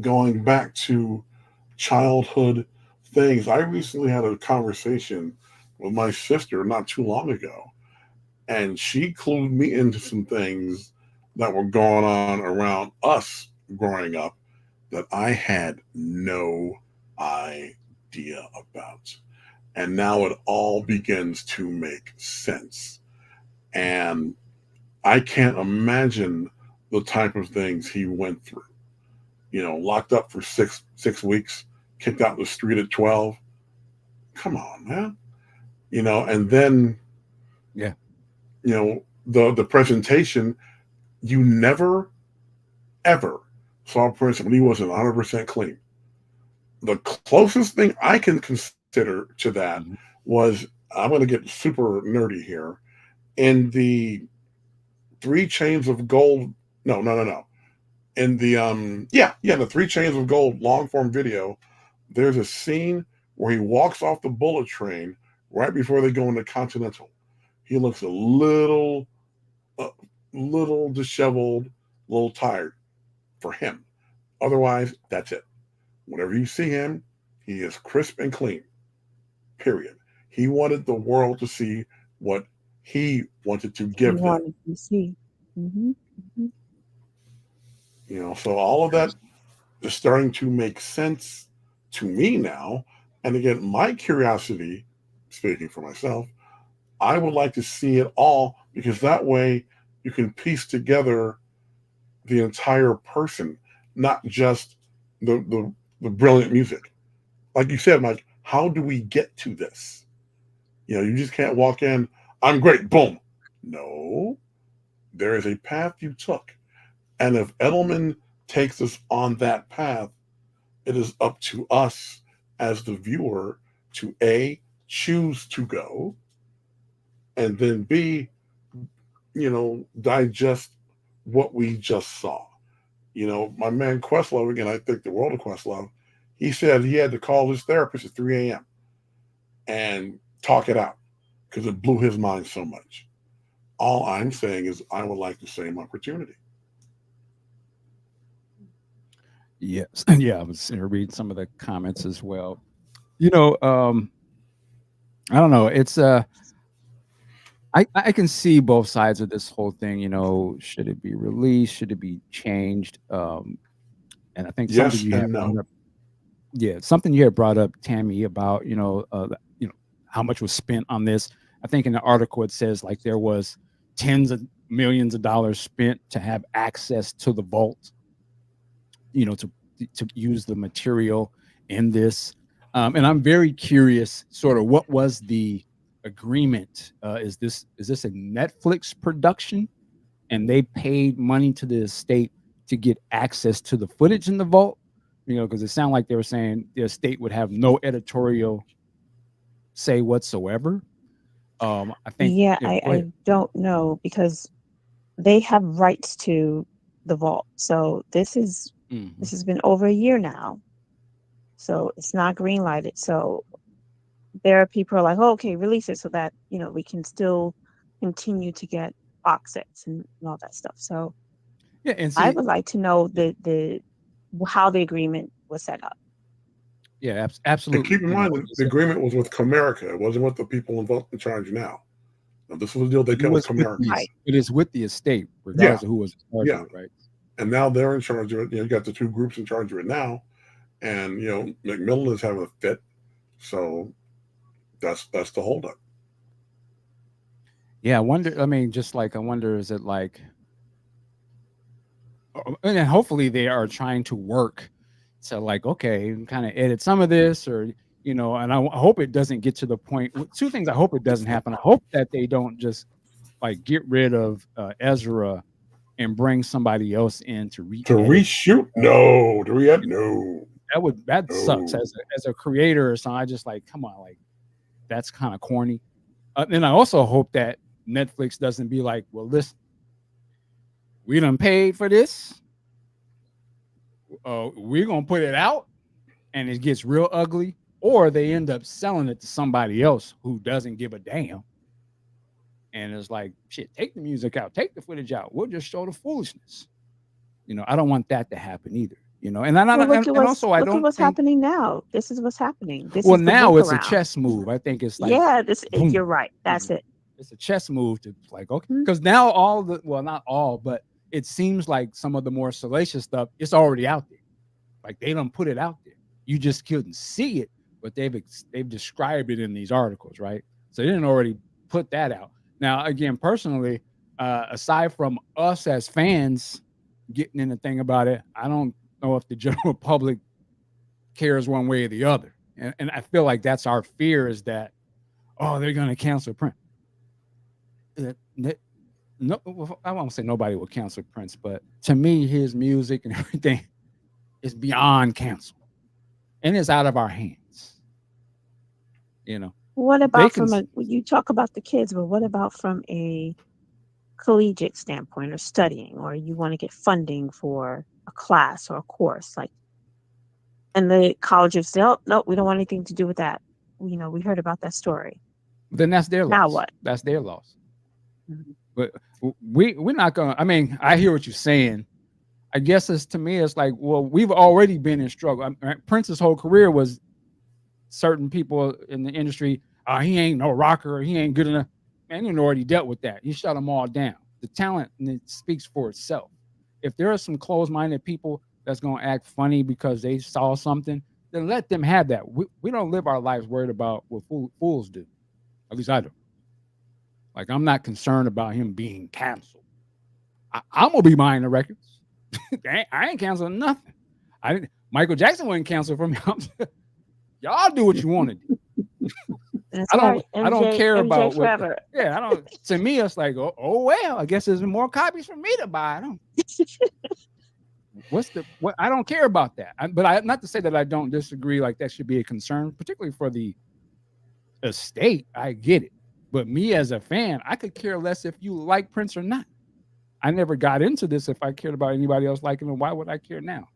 going back to childhood things, I recently had a conversation with my sister not too long ago, and she clued me into some things that were going on around us growing up that I had no idea about. And now it all begins to make sense. And I can't imagine the type of things he went through. Locked up for six weeks, kicked out in the street at 12. Come on, man. And then, yeah, the presentation, you never, ever saw Prince when he wasn't 100% clean. The closest thing I can consider to that was, I'm going to get super nerdy here, in the 3 Chains of Gold. No. In the the 3 Chains of Gold long form video, there's a scene where he walks off the bullet train right before they go into Continental. He looks a little disheveled, a little tired for him. Otherwise, that's it. Whenever you see him, he is crisp and clean. Period. He wanted the world to see what he wanted to give them. Wanted to see. So all of that is starting to make sense to me now. And again, my curiosity, speaking for myself, I would like to see it all, because that way you can piece together the entire person, not just the brilliant music. Like you said, Mike, how do we get to this? You just can't walk in, I'm great, boom. No, there is a path you took. And if Edelman takes us on that path, it is up to us as the viewer to A, choose to go, and then B, digest what we just saw. My man Questlove, again, I think the world of Questlove, he said he had to call his therapist at 3 a.m. and talk it out because it blew his mind so much. All I'm saying is I would like the same opportunity. Yes. Yeah, I was going to read some of the comments as well. I don't know. It's I can see both sides of this whole thing. Should it be released? Should it be changed? And I think Yes something you and have no. brought up. Yeah, something you had brought up, Tammy, about how much was spent on this. I think in the article it says like there was tens of millions of dollars spent to have access to the vault, to use the material in this. And I'm very curious, sort of, what was the agreement? Is this a Netflix production, and they paid money to the estate to get access to the footage in the vault? Because it sounded like they were saying the estate would have no editorial say whatsoever. I think. Yeah, Yeah, go I ahead. don't know because they have rights to the vault. So Mhm. this has been over a year now. So it's not green lighted. So there are people who are like, oh, okay, release it so that, we can still continue to get box sets and all that stuff. So Yeah, and I see, would like to know the how the agreement was set up. yeah, And absolutely. keep in mind that the agreement was with Comerica. It wasn't with the people in charge now. Now, this was a deal they It cut with was with Comerica. Right. it is with the estate, Yeah, regardless of who was in charge yeah. of it, right? And now they're in charge of it. You got the two groups in charge of it now. And, McMillan is having a fit. So that's the holdup. Yeah, I wonder. I mean, just like I wonder, is it like, and then hopefully they are trying to work to like, okay, kind of edit some of this, or and I hope it doesn't get to the point. Two things I hope it doesn't happen. I hope that they don't just like get rid of Ezra and bring somebody else in to To re-edit. reshoot? No. To re-edit? No. That sucks No. as a creator or something. I just like, come on, like that's kind of corny. And I also hope that Netflix doesn't be like, well, listen, we done paid for this. We're gonna put it out, and it gets real ugly, or they end up selling it to somebody else who doesn't give a damn, and it's like, shit, take the music out, take the footage out. We'll just show the foolishness. I don't want that to happen either. And Well, and also I look at don't what's think. happening now. This is what's happening. This Well, is the now it's a workaround. chess move. I think it's like, Yeah, you're boom. right. That's it. It's a chess move to like, okay, Mhm. because now not all, but it seems like some of the more salacious stuff it's already out there. Like they don't put it out there. You just couldn't see it, but they've described it in these articles, right? So they didn't already put that out. Now, again, personally, aside from us as fans getting in the thing about it, I don't know if the general public cares one way or the other. And I feel like that's our fear, is that, oh, they're going to cancel Prince. No, I won't say nobody will cancel Prince, but to me, his music and everything is beyond cancel, and it's out of our hands. You know, What they about can. you talk about the kids, but what about from a collegiate standpoint or studying, or you want to get funding for a class or a course, like, and the colleges say, oh, no, we don't want anything to do with that. We heard about that story. Then that's their Now loss. what? That's their loss. Mhm. But we're not gonna. I mean, I hear what you're saying. I guess to me, it's like, well, we've already been in struggle. Prince's whole career was certain people in the industry. He ain't no rocker. He ain't good enough. Man, you already dealt with that. He shut them all down. The talent, and it speaks for itself. If there are some closed-minded people that's gonna act funny because they saw something, then let them have that. We don't live our lives worried about what fools do. At least I do. Like, I'm not concerned about him being canceled. I'm gonna be buying the records. I ain't canceling nothing. I didn't. Michael Jackson wasn't canceled for me. Y'all do what you want to do. That's I right. don't care MJ about what. forever. Yeah, I don't. To me, it's like, oh well. I guess there's more copies for me to buy. I don't. What? I don't care about that. But not to say that I don't disagree. Like, that should be a concern, particularly for the estate. I get it. But me as a fan, I could care less if you like Prince or not. I never got into this if I cared about anybody else liking him. Why would I care now?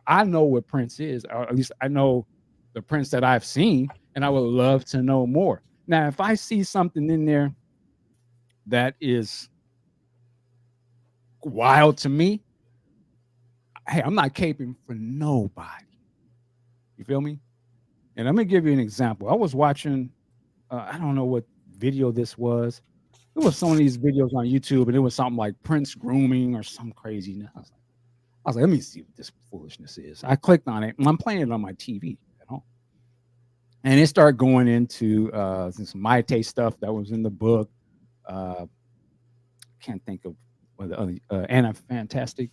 I know what Prince is, or at least I know the Prince that I've seen, and I would love to know more. Now, if I see something in there that is wild to me, hey, I'm not caping for nobody. You feel me? And I'm gonna give you an example. I was watching, I don't know what video this was. It was some of these videos on YouTube, and it was something like Prince grooming or some crazy. I I was like, let me see what this foolishness is. I clicked on it, and I'm playing it on my TV at home. And it started going into some Maite stuff that was in the book. Can't think of what the other Anna Fantastic.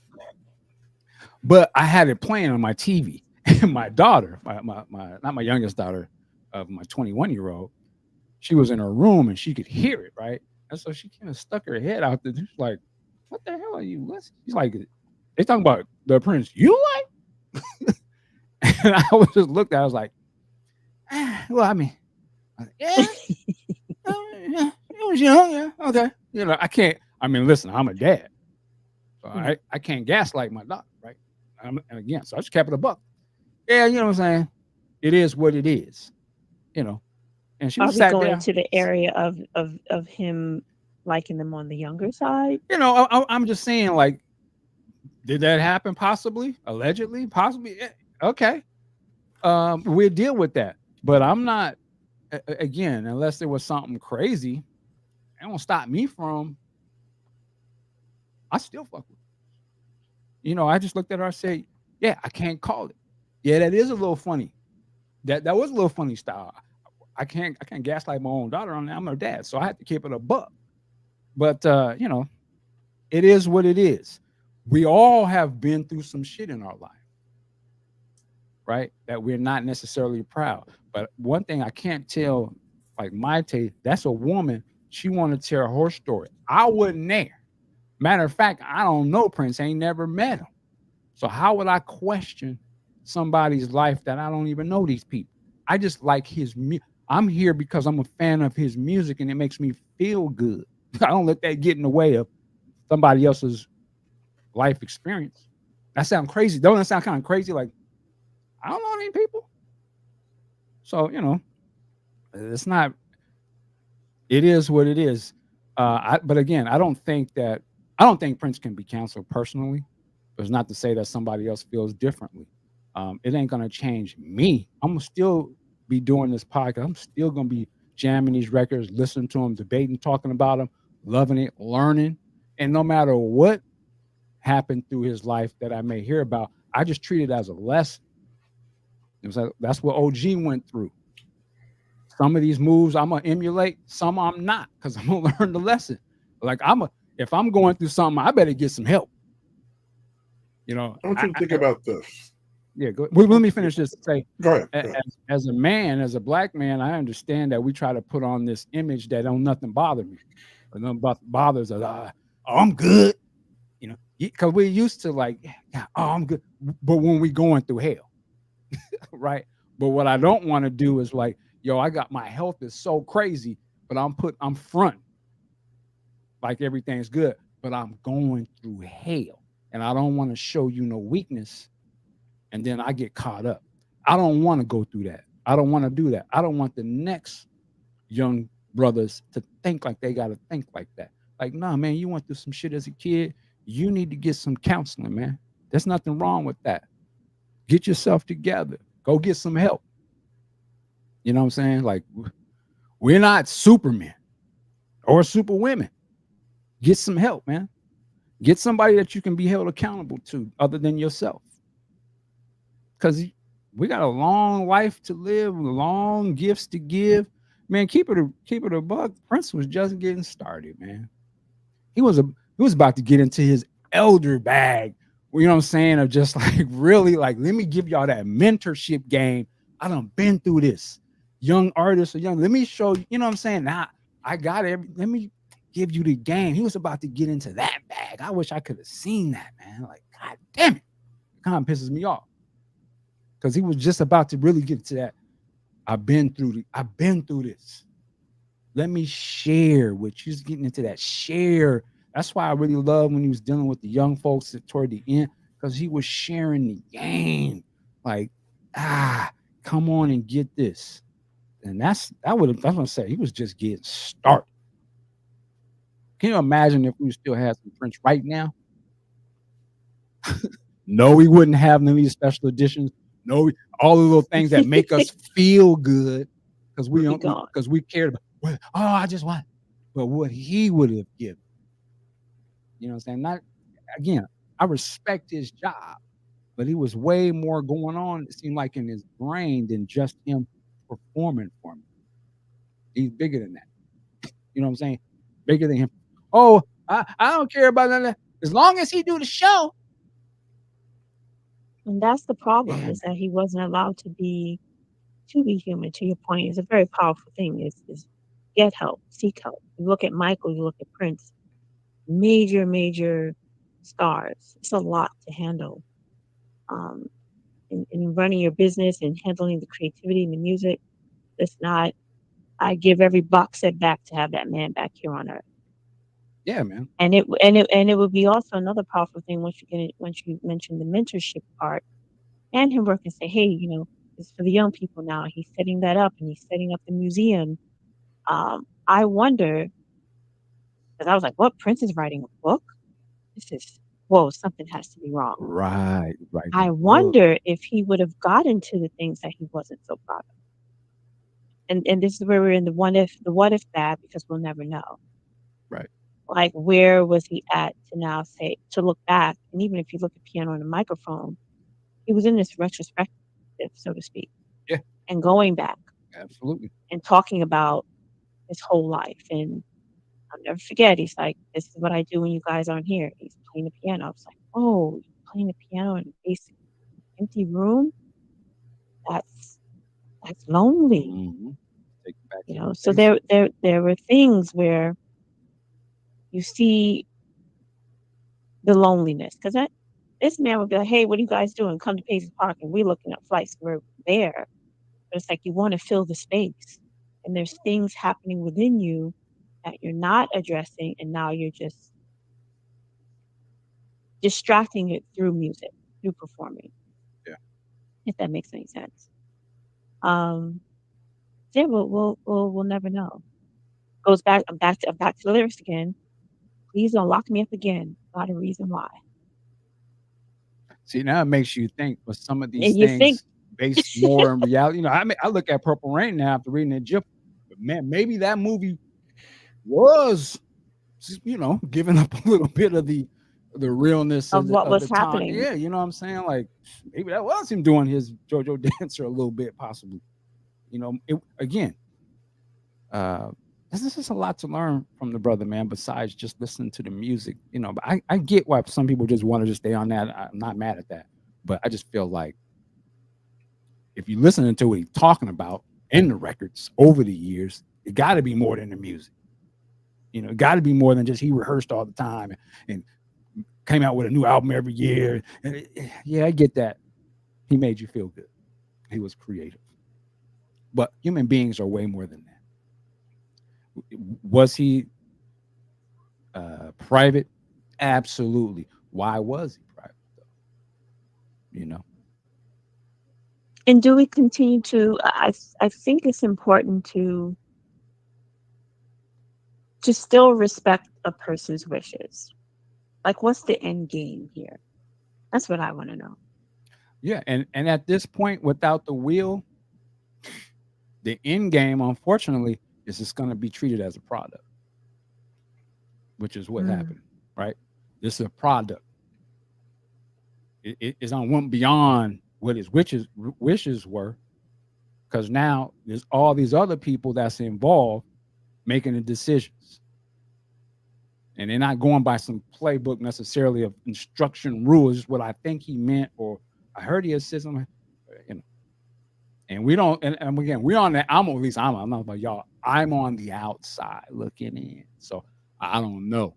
But I had it playing on my TV. And my daughter, my not my youngest daughter, of my 21-year-old, she was in her room and she could hear it, right? And so she kind of stuck her head out there. She's like, "What the hell are you listening?" She's like, "They talking about the Prince you like?" And I was just looked at. I was like, "Well, I mean, yeah, yeah, it was young, yeah, okay." I can't. I mean, listen, I'm a dad, so I can't gaslight my daughter, right? And again, so I just kept it a buck. Yeah, you know what I'm saying? It is what it is, And she Are was we sat going there. into the area of him liking them on the younger side? I'm just saying, like, did that happen? Possibly, allegedly, possibly. Okay, we'll deal with that. But I'm not. Again, unless there was something crazy, it won't stop me from. I still fuck with. I just looked at her. I said, "Yeah, I can't call it. Yeah, that is a little funny. That was a little funny style. I can't gaslight my own daughter on that. I'm her dad, so I had to keep it a buck. But it is what it is. We all have been through some shit in our life, right? That we're not necessarily proud. But one thing I can't tell, like Maite, that's a woman. She want to tell her story. I wasn't there. Matter of fact, I don't know Prince. I ain't never met him. So how would I question somebody's life that I don't even know these people? I just like his music. I'm here because I'm a fan of his music and it makes me feel good. I don't let that get in the way of somebody else's life experience. That sounds crazy. Don't that sound kind of crazy? Like, I don't know any people. So, it's not, it is what it is. But again, I don't think Prince can be canceled personally. But it's not to say that somebody else feels differently. It ain't going to change me. I'm going to still be doing this podcast. I'm still going to be jamming these records, listening to them, debating, talking about them, loving it, learning. And no matter what happened through his life that I may hear about, I just treat it as a lesson. That's what OG went through. Some of these moves I'm going to emulate, some I'm not, because I'm going to learn the lesson. Like, if I'm going through something, I better get some help. I want you to think about this. Yeah, let me finish this. Say, go ahead. As a man, as a black man, I understand that we try to put on this image that don't nothing bother me, or nothing bothers us. I'm good, because we're used to like, I'm good. But when we going through hell, right? But what I don't want to do is like, I got my health is so crazy, but I'm front like everything's good, but I'm going through hell, and I don't want to show you no weakness. And then I get caught up. I don't want to go through that. I don't want to do that. I don't want the next young brothers to think like they got to think like that. Like, nah, man, you went through some shit as a kid. You need to get some counseling, man. There's nothing wrong with that. Get yourself together. Go get some help. You know what I'm saying? Like, we're not supermen or superwomen. Get some help, man. Get somebody that you can be held accountable to other than yourself. Because we got a long life to live, long gifts to give. Man, keep it a buck. Prince was just getting started, man. He was about to get into his elder bag. You know what I'm saying? Of just like really like, let me give y'all that mentorship game. I done been through this. Young artists or young. Let me show you. You know what I'm saying? Now I got it. Let me give you the game. He was about to get into that bag. I wish I could have seen that, man. Like, God damn it. It kind of pisses me off. Because he was just about to really get to that. I've been through this. Let me share with you. He's getting into that share. That's why I really love when he was dealing with the young folks toward the end, because he was sharing the game. Like, come on and get this. And that's what I'm saying. He was just getting started. Can you imagine if we still had some French right now? No, we wouldn't have none of these special editions. No, all the little things that make us feel good because we cared about. I just want, but what he would have given. You know what I'm saying? Not again. I respect his job, but he was way more going on, it seemed like, in his brain than just him performing for me. He's bigger than that. You know what I'm saying? Bigger than him. Oh, I don't care about none of that. As long as he do the show. And that's the problem, is that he wasn't allowed to be human. To your point, is a very powerful thing. Is get help, seek help. You look at Michael, you look at Prince, major stars. It's a lot to handle. In running your business and handling the creativity and the music, it's not. I give every buck set back to have that man back here on earth. Yeah, man. And it would be also another powerful thing once you mention the mentorship part, and him working, say, hey, it's for the young people now. He's setting that up, and he's setting up the museum. I wonder, because I was like, what, Prince is writing a book? Whoa, something has to be wrong. Right. I wonder if he would have gotten to the things that he wasn't so proud of. And this is where we're in the what if bad, because we'll never know. Right. Like, where was he at to look back? And even if you look at Piano and the Microphone, he was in this retrospective, so to speak. Yeah. And going back. Absolutely. And talking about his whole life. And I'll never forget, he's like, this is what I do when you guys aren't here. He's playing the piano. I was like, oh, you're playing the piano in a basic empty room? That's lonely. Mm-hmm. Take it back So there were things where you see the loneliness, because this man would be like, hey, what are you guys doing? Come to Paisley Park, and we're looking up flights. We're there. But it's like, you want to fill the space, and there's things happening within you that you're not addressing, and now you're just distracting it through music, through performing. Yeah. If that makes any sense. Yeah, we'll never know. Goes back. I'm back to the lyrics again. Please don't lock me up again. Not a reason why. See, now it makes you think, but some of these And you things think based more in reality. I look at Purple Rain now after reading it, but man, maybe that movie was, giving up a little bit of the realness of what was the time. happening. Yeah, you know what I'm saying? Like, maybe that was him doing his JoJo dancer a little bit, possibly. This is a lot to learn from the brother, man, besides just listening to the music. But I get why some people just want to just stay on that. I'm not mad at that. But I just feel like if you're listening to what he's talking about in the records over the years, it got to be more than the music. It got to be more than just he rehearsed all the time and came out with a new album every year. And I get that. He made you feel good. He was creative. But human beings are way more than that. Was he private? Absolutely. Why was he private, though? And do we continue to? I think it's important to still respect a person's wishes. Like, what's the end game here? That's what I want to know. Yeah, and at this point, without the wheel, the end game, unfortunately, is just going to be treated as a product, which is what happened, right? This is a product. It's on went beyond what his wishes were, because now there's all these other people that's involved making the decisions, and they're not going by some playbook necessarily of instruction rules. What I think he meant, or I heard he said something, and we don't. And again, we're on that. I'm not about y'all. I'm on the outside looking in, so I don't know.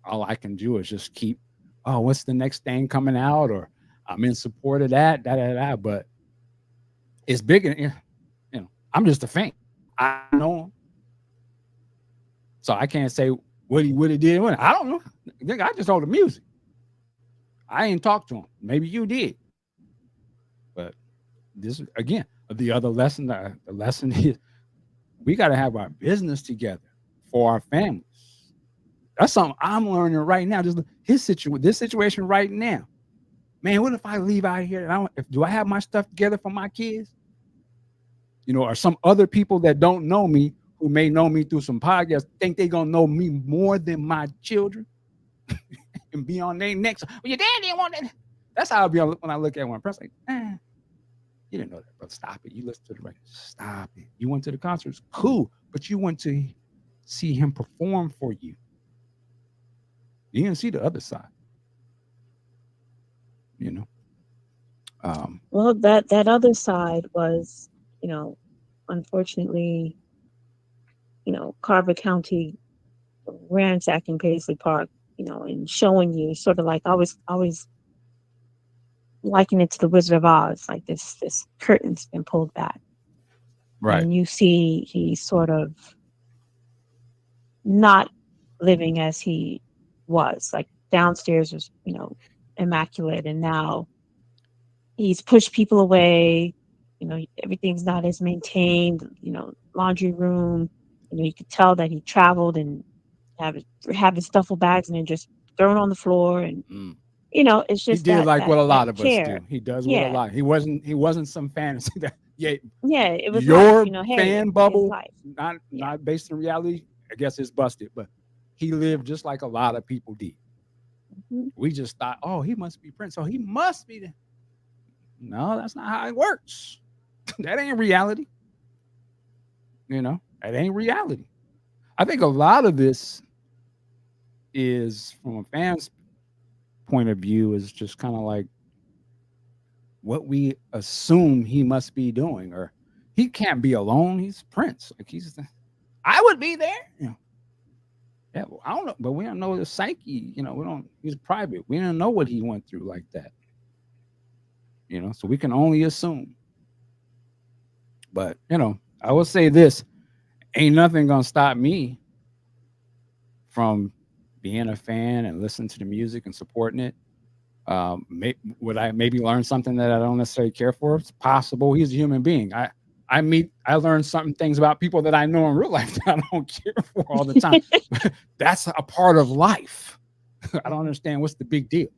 All I can do is just keep. Oh, what's the next thing coming out? Or I'm in support of that. But it's big, and I'm just a fan. I know him, so I can't say what he did. I don't know. I just know the music. I ain't talked to him. Maybe you did, but this again, the other lesson. The lesson is we got to have our business together for our families. That's something I'm learning right now. Just this situation right now, man. What if I leave out here and do I have my stuff together for my kids? Or some other people that don't know me, who may know me through some podcasts, think they're gonna know me more than my children. and be on their necks. Well, your dad didn't want that. That's how I'll be when I look at one person. Like, you didn't know that, but stop it. You listen to the record. Stop it. You went to the concerts. Cool. But you went to see him perform for you. You didn't see the other side. You know? Well, that other side was, unfortunately, Carver County ransacking Paisley Park, and showing you sort of like always liken it to the Wizard of Oz, like this curtain's been pulled back. Right. And you see he's sort of not living as he was. Like downstairs was, immaculate, and now he's pushed people away. Everything's not as maintained. Laundry room. You could tell that he traveled and have his duffel bags and then just throw it on the floor, and it's just he did that, what a lot that of care. us do. He does what a lot. He wasn't some fantasy that it was your life, hey, fan it's bubble, life. not based in reality. I guess it's busted, but he lived just like a lot of people did. Mm-hmm. We just thought, oh, he must be Prince, so he must be the. No, that's not how it works. That ain't reality. That ain't reality. I think a lot of this is from a fan's point of view is just kind of like what we assume he must be doing, or he can't be alone. He's Prince. Like I would be there. Yeah, well, I don't know, but we don't know the psyche. We don't. He's private. We don't know what he went through like that. So we can only assume. But I will say this: ain't nothing gonna stop me from being a fan and listening to the music and supporting it. Would I maybe learn something that I don't necessarily care for? It's possible. He's a human being. I learned some things about people that I know in real life that I don't care for all the time. That's a part of life. I don't understand what's the big deal.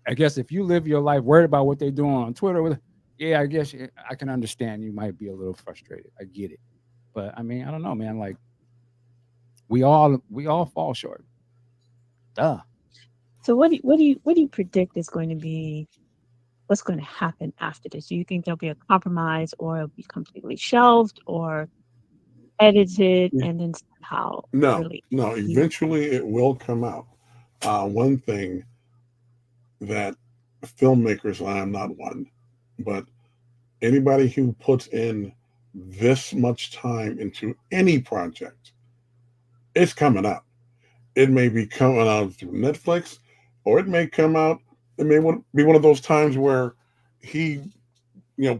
I guess if you live your life worried about what they're doing on Twitter, I guess I can understand you might be a little frustrated. I get it. But I mean, I don't know, man. Like we all fall short. Duh. So what do you predict is going to be, what's going to happen after this? Do you think there'll be a compromise, or it'll be completely shelved or edited and then somehow released? No, eventually it will come out. One thing that filmmakers, and I'm not one, but anybody who puts in this much time into any project, it's coming out. It may be coming out through Netflix, or it may come out. It may be one of those times where he,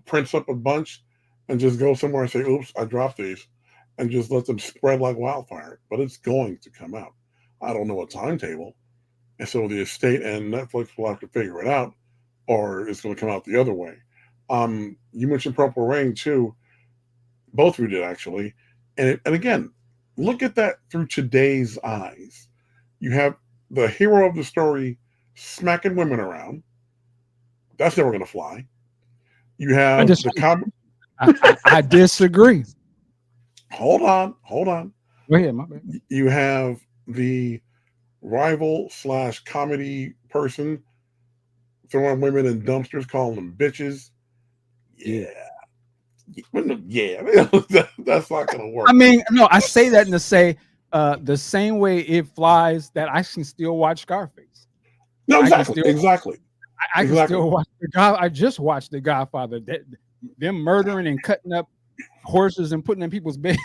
prints up a bunch and just goes somewhere and say, "Oops, I dropped these," and just let them spread like wildfire. But it's going to come out. I don't know a timetable, and so the estate and Netflix will have to figure it out, or it's going to come out the other way. You mentioned Purple Rain too. Both of you did actually, and again, look at that through today's eyes. You have the hero of the story smacking women around. That's never going to fly. You have I disagree. Hold on. Go ahead, my bad. You have the rival / comedy person throwing women in dumpsters, calling them bitches. Yeah. That's not going to work. I mean, no, I say that to say the same way it flies that I can still watch Scarface. No, exactly. I can still watch the God. I just watched The Godfather. Them murdering and cutting up horses and putting in people's bed.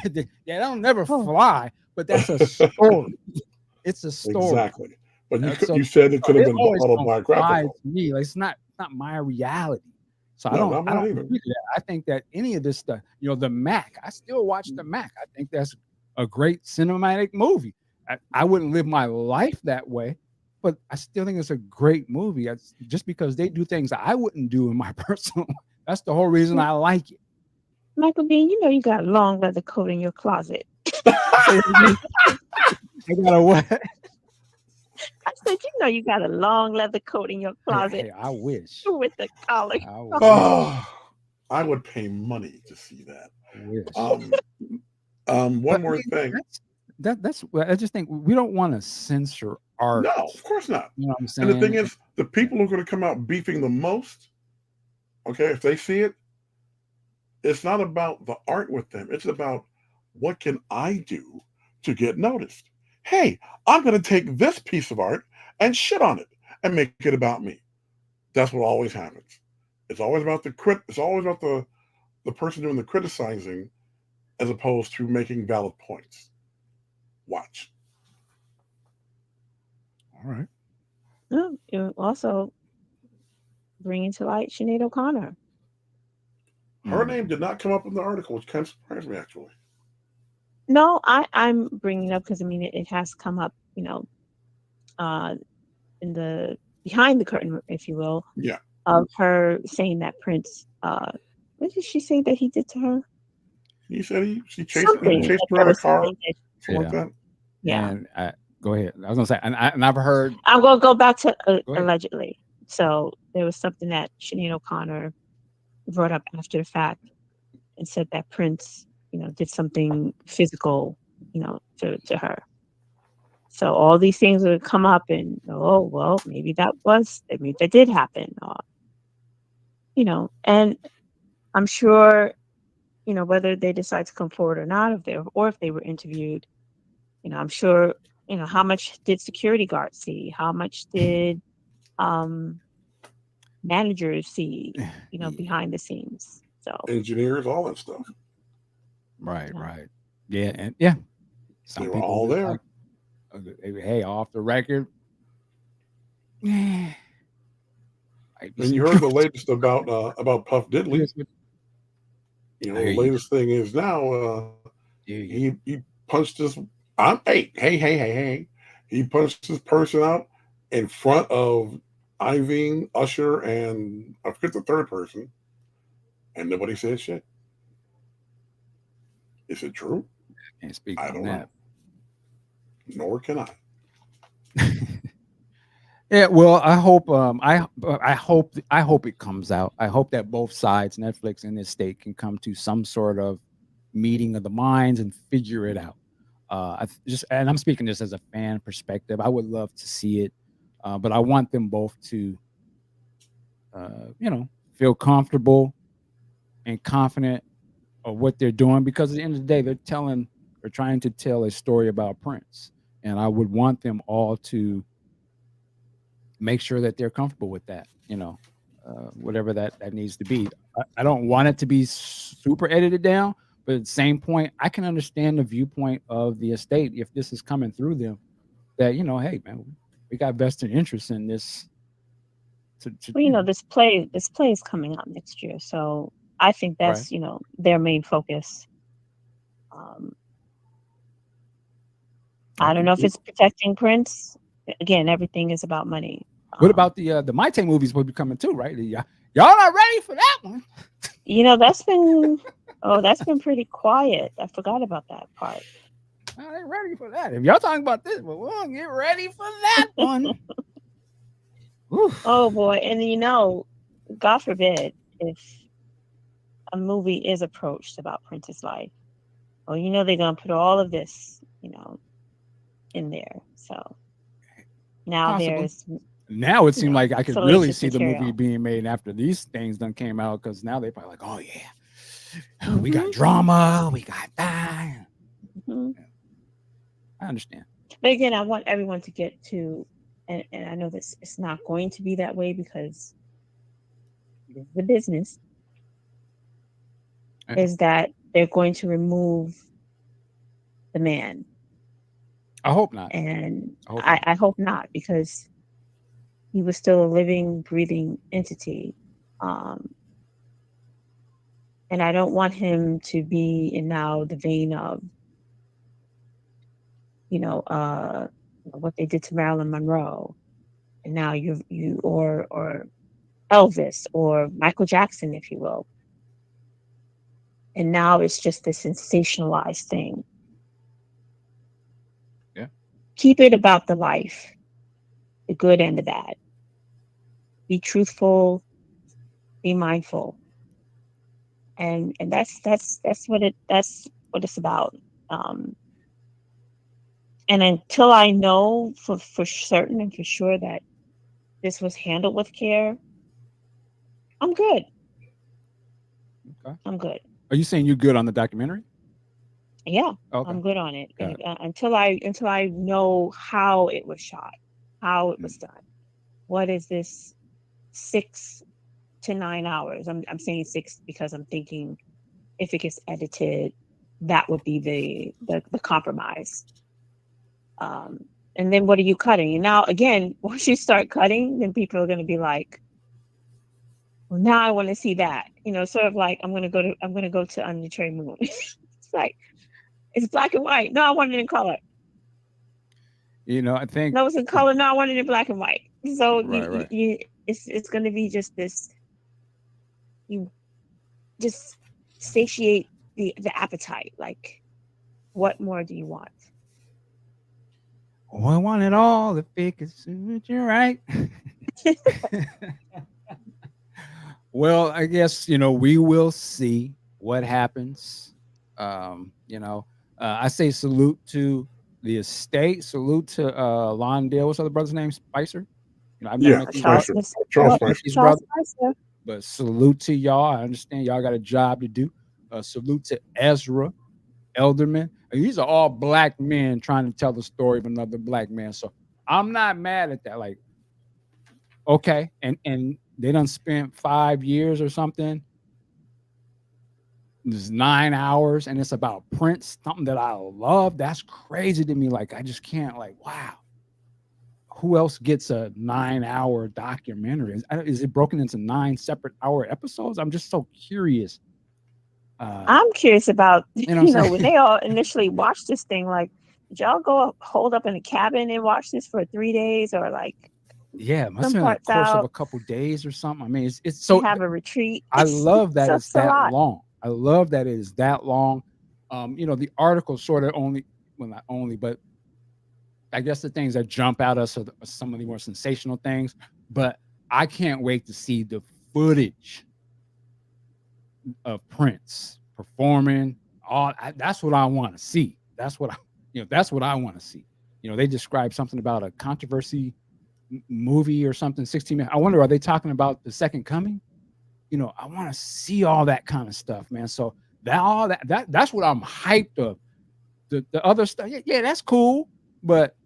That'll never fly. But that's a story. It's a story. Exactly. But you said it could have been autobiographical. To me, like, it's not my reality. So I don't agree to that. I think that any of this stuff, the Mac, I still watch the Mac. I think that's a great cinematic movie. I wouldn't live my life that way, but I still think it's a great movie. Just because they do things I wouldn't do in my personal life. That's the whole reason I like it. Michael Bean, you got a long leather coat in your closet. I got a what? I said, you got a long leather coat in your closet. Hey, I wish. With the collar. I would pay money to see that. I wish. One more thing. that's I just think we don't want to censor art. No, of course not. You know what I'm And the thing saying? is, the people who are going to come out beefing the most, okay, if they see it, it's not about the art with them. It's about what can I do to get noticed. Hey, I'm going to take this piece of art and shit on it and make it about me. That's what always happens. It's always about It's always about the person doing the criticizing as opposed to making valid points. Watch. All right. You also bringing to light Sinead O'Connor. Her name did not come up in the article, which kind of surprised me actually. No, I'm bringing it up because I mean it has come up, uh, in the behind the curtain, if you will, Yeah. of her saying that Prince. What did she say that he did to her? He said she chased Something. her There out of a was car, something that, something like that. yeah. And go ahead. I was gonna say, and I've heard. I'm gonna go back to Go ahead. allegedly. So there was something that Sinead O'Connor brought up after the fact and said that Prince, did something physical, to her. So all these things would come up and, oh, well, maybe that did happen. And I'm sure, whether they decide to come forward or not, if they were interviewed, I'm sure, how much did security guards see? How much did um, managers see, behind the scenes? So, Engineers, all that stuff. Right. yeah. Right. Yeah. And yeah. Some They were people all just there. like, hey, off the record. Yeah. And you heard the latest about Puff Diddley. I The hear you. latest thing is now he punched this. Hey. He punched this person out in front of Iveen, Usher, and I forget the third person, and nobody said shit. Is it true? Can't speak I on don't that. know. Nor can I. Yeah, well, I hope I hope it comes out. I hope that both sides, Netflix and the state, can come to some sort of meeting of the minds and figure it out. And I'm speaking just as a fan perspective. I would love to see it, but I want them both to, feel comfortable and confident of what they're doing because at the end of the day, they're trying to tell a story about Prince, and I would want them all to make sure that they're comfortable with that, whatever that needs to be. I don't want it to be super edited down, but at the same point, I can understand the viewpoint of the estate if this is coming through them that, hey man, we got vested interest in this. Well, this play is coming out next year, so I think Right. that's their main focus. I don't know if it's protecting Prince. Again, everything is about money. What about the Maite movies will be coming too, right? Y'all not ready for that one. That's been pretty quiet. I forgot about that part. I ain't ready for that. If y'all talking about this, but we'll get ready for that one. Oh boy. And God forbid if a movie is approached about Prince's life. Well, they're gonna put all of this, in there. So now Possibly. Now it seemed like I could really see the movie being made after these things done came out because now they're probably like, oh yeah, we got drama, we got that. Mm-hmm. Yeah. I understand. But again, I want everyone to get to, and I know this it's not going to be that way because this is the business, is that they're going to remove the man. I hope not. And I hope not because he was still a living, breathing entity. And I don't want him to be in now the vein of, what they did to Marilyn Monroe. And now or Elvis or Michael Jackson, if you will. And now it's just this sensationalized thing. Yeah. Keep it about the life, the good and the bad. Be truthful, be mindful. And that's what it's about. And until I know for certain and for sure that this was handled with care, I'm good. Okay. I'm good. Are you saying you're good on the documentary? Yeah, Okay. I'm good on it. Got And until I know how it was shot, how it was done. What is this 6 to 9 hours? I'm saying 6 because I'm thinking if it gets edited, that would be the compromise. And then what are you cutting? And now again, once you start cutting, then people are going to be like, well, now I want to see that. Sort of like I'm going to go to Under the Cherry Moon. It's like it's black and white. No, I want it in color. I think No, it's in color. No, I want it in black and white. So right. it's going to be just this. You just satiate the appetite. Like, what more do you want? Oh, I want it all if it could suit you right. Well, I guess we will see what happens. I say salute to the estate. Salute to Londale. What's the other brother's name? Spicer. I've never Yeah, met these Charles, brothers. Charles Met Spicer. these Charles brothers, Spicer. but salute to y'all. I understand y'all got a job to do. Salute to Ezra Elderman. And these are all black men trying to tell the story of another black man. So I'm not mad at that. Like, okay, and they done spent 5 years or something. It's 9 hours, and it's about Prince, something that I love. That's crazy to me. Like, I just can't. Like, wow. Who else gets a 9-hour documentary? Is it broken into 9 separate hour episodes? I'm just so curious. I'm curious about Saying? when they all initially watched this thing. Like, did y'all go hold up in a cabin and watch this for 3 days, or like? Yeah, it must some have been a parts course of out. a couple days or something. I mean, it's You so. have a retreat. I love that it's a that lot. long. I love that it is that long. The article sort of only, well, not only, but I guess the things that jump out at us are some of the more sensational things. But I can't wait to see the footage of Prince performing. That's what I want to see. That's what that's what I want to see. They described something about a controversy movie or something. 16 minutes. I wonder, are they talking about the Second Coming? I want to see all that kind of stuff, man. So that's what I'm hyped of. The other stuff, yeah, that's cool, but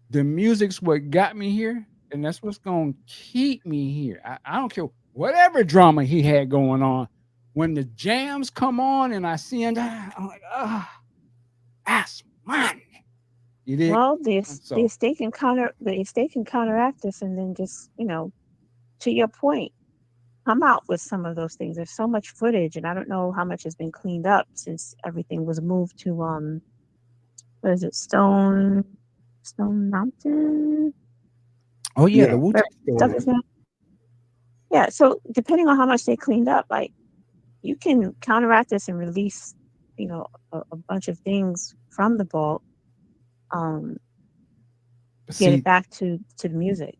the music's what got me here, and that's what's gonna keep me here. I don't care whatever drama he had going on. When the jams come on and I see him, I'm like, that's mine. You did. Well, the So estate can counteract this, and then just to your point, come out with some of those things. There's so much footage, and I don't know how much has been cleaned up since everything was moved to what is it, Stone Mountain? oh yeah, Yeah. the Wu-Tang Stuff is now. Yeah, so depending on how much they cleaned up, like you can counteract this and release, a bunch of things from the vault. Get it back to the music,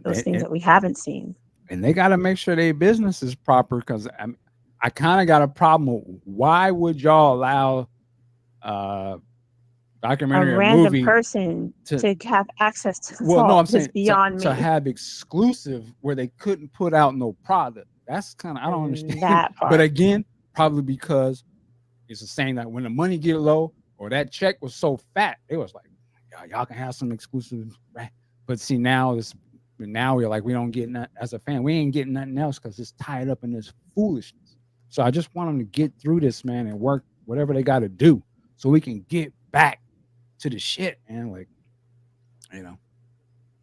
those things that we haven't seen. And they got to make sure their business is proper, because I kind of got a problem with why would y'all allow documentary A or random movie person to have access to the well, no, vault I'm saying is beyond to me. have exclusive where they couldn't put out no product. That's kind of, I don't understand that part. But again, probably because it's the same that when the money get low or that check was so fat, it was like, y'all can have some exclusive. But see, now we're like, we don't get nothing as a fan. We ain't getting nothing else because it's tied up in this foolishness. So I just want them to get through this, man, and work whatever they got to do so we can get back to the shit, man. Like,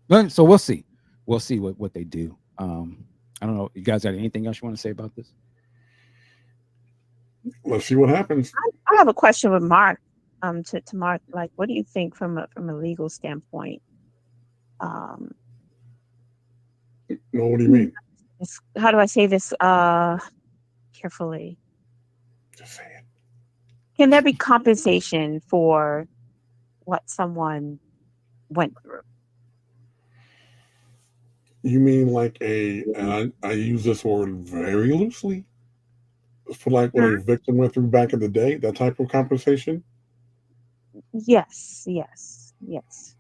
But so we'll see. We'll see what they do. I don't know. You guys got anything else you want to say about this? Let's see what happens. I have a question with Mark. To Mark, like, what do you think from a legal standpoint? No, what do you mean? How do I say this carefully? Just say it. Can there be compensation for what someone went through? You mean like and I use this word very loosely, for like what a victim went through back in the day, that type of compensation? Yes. Yes.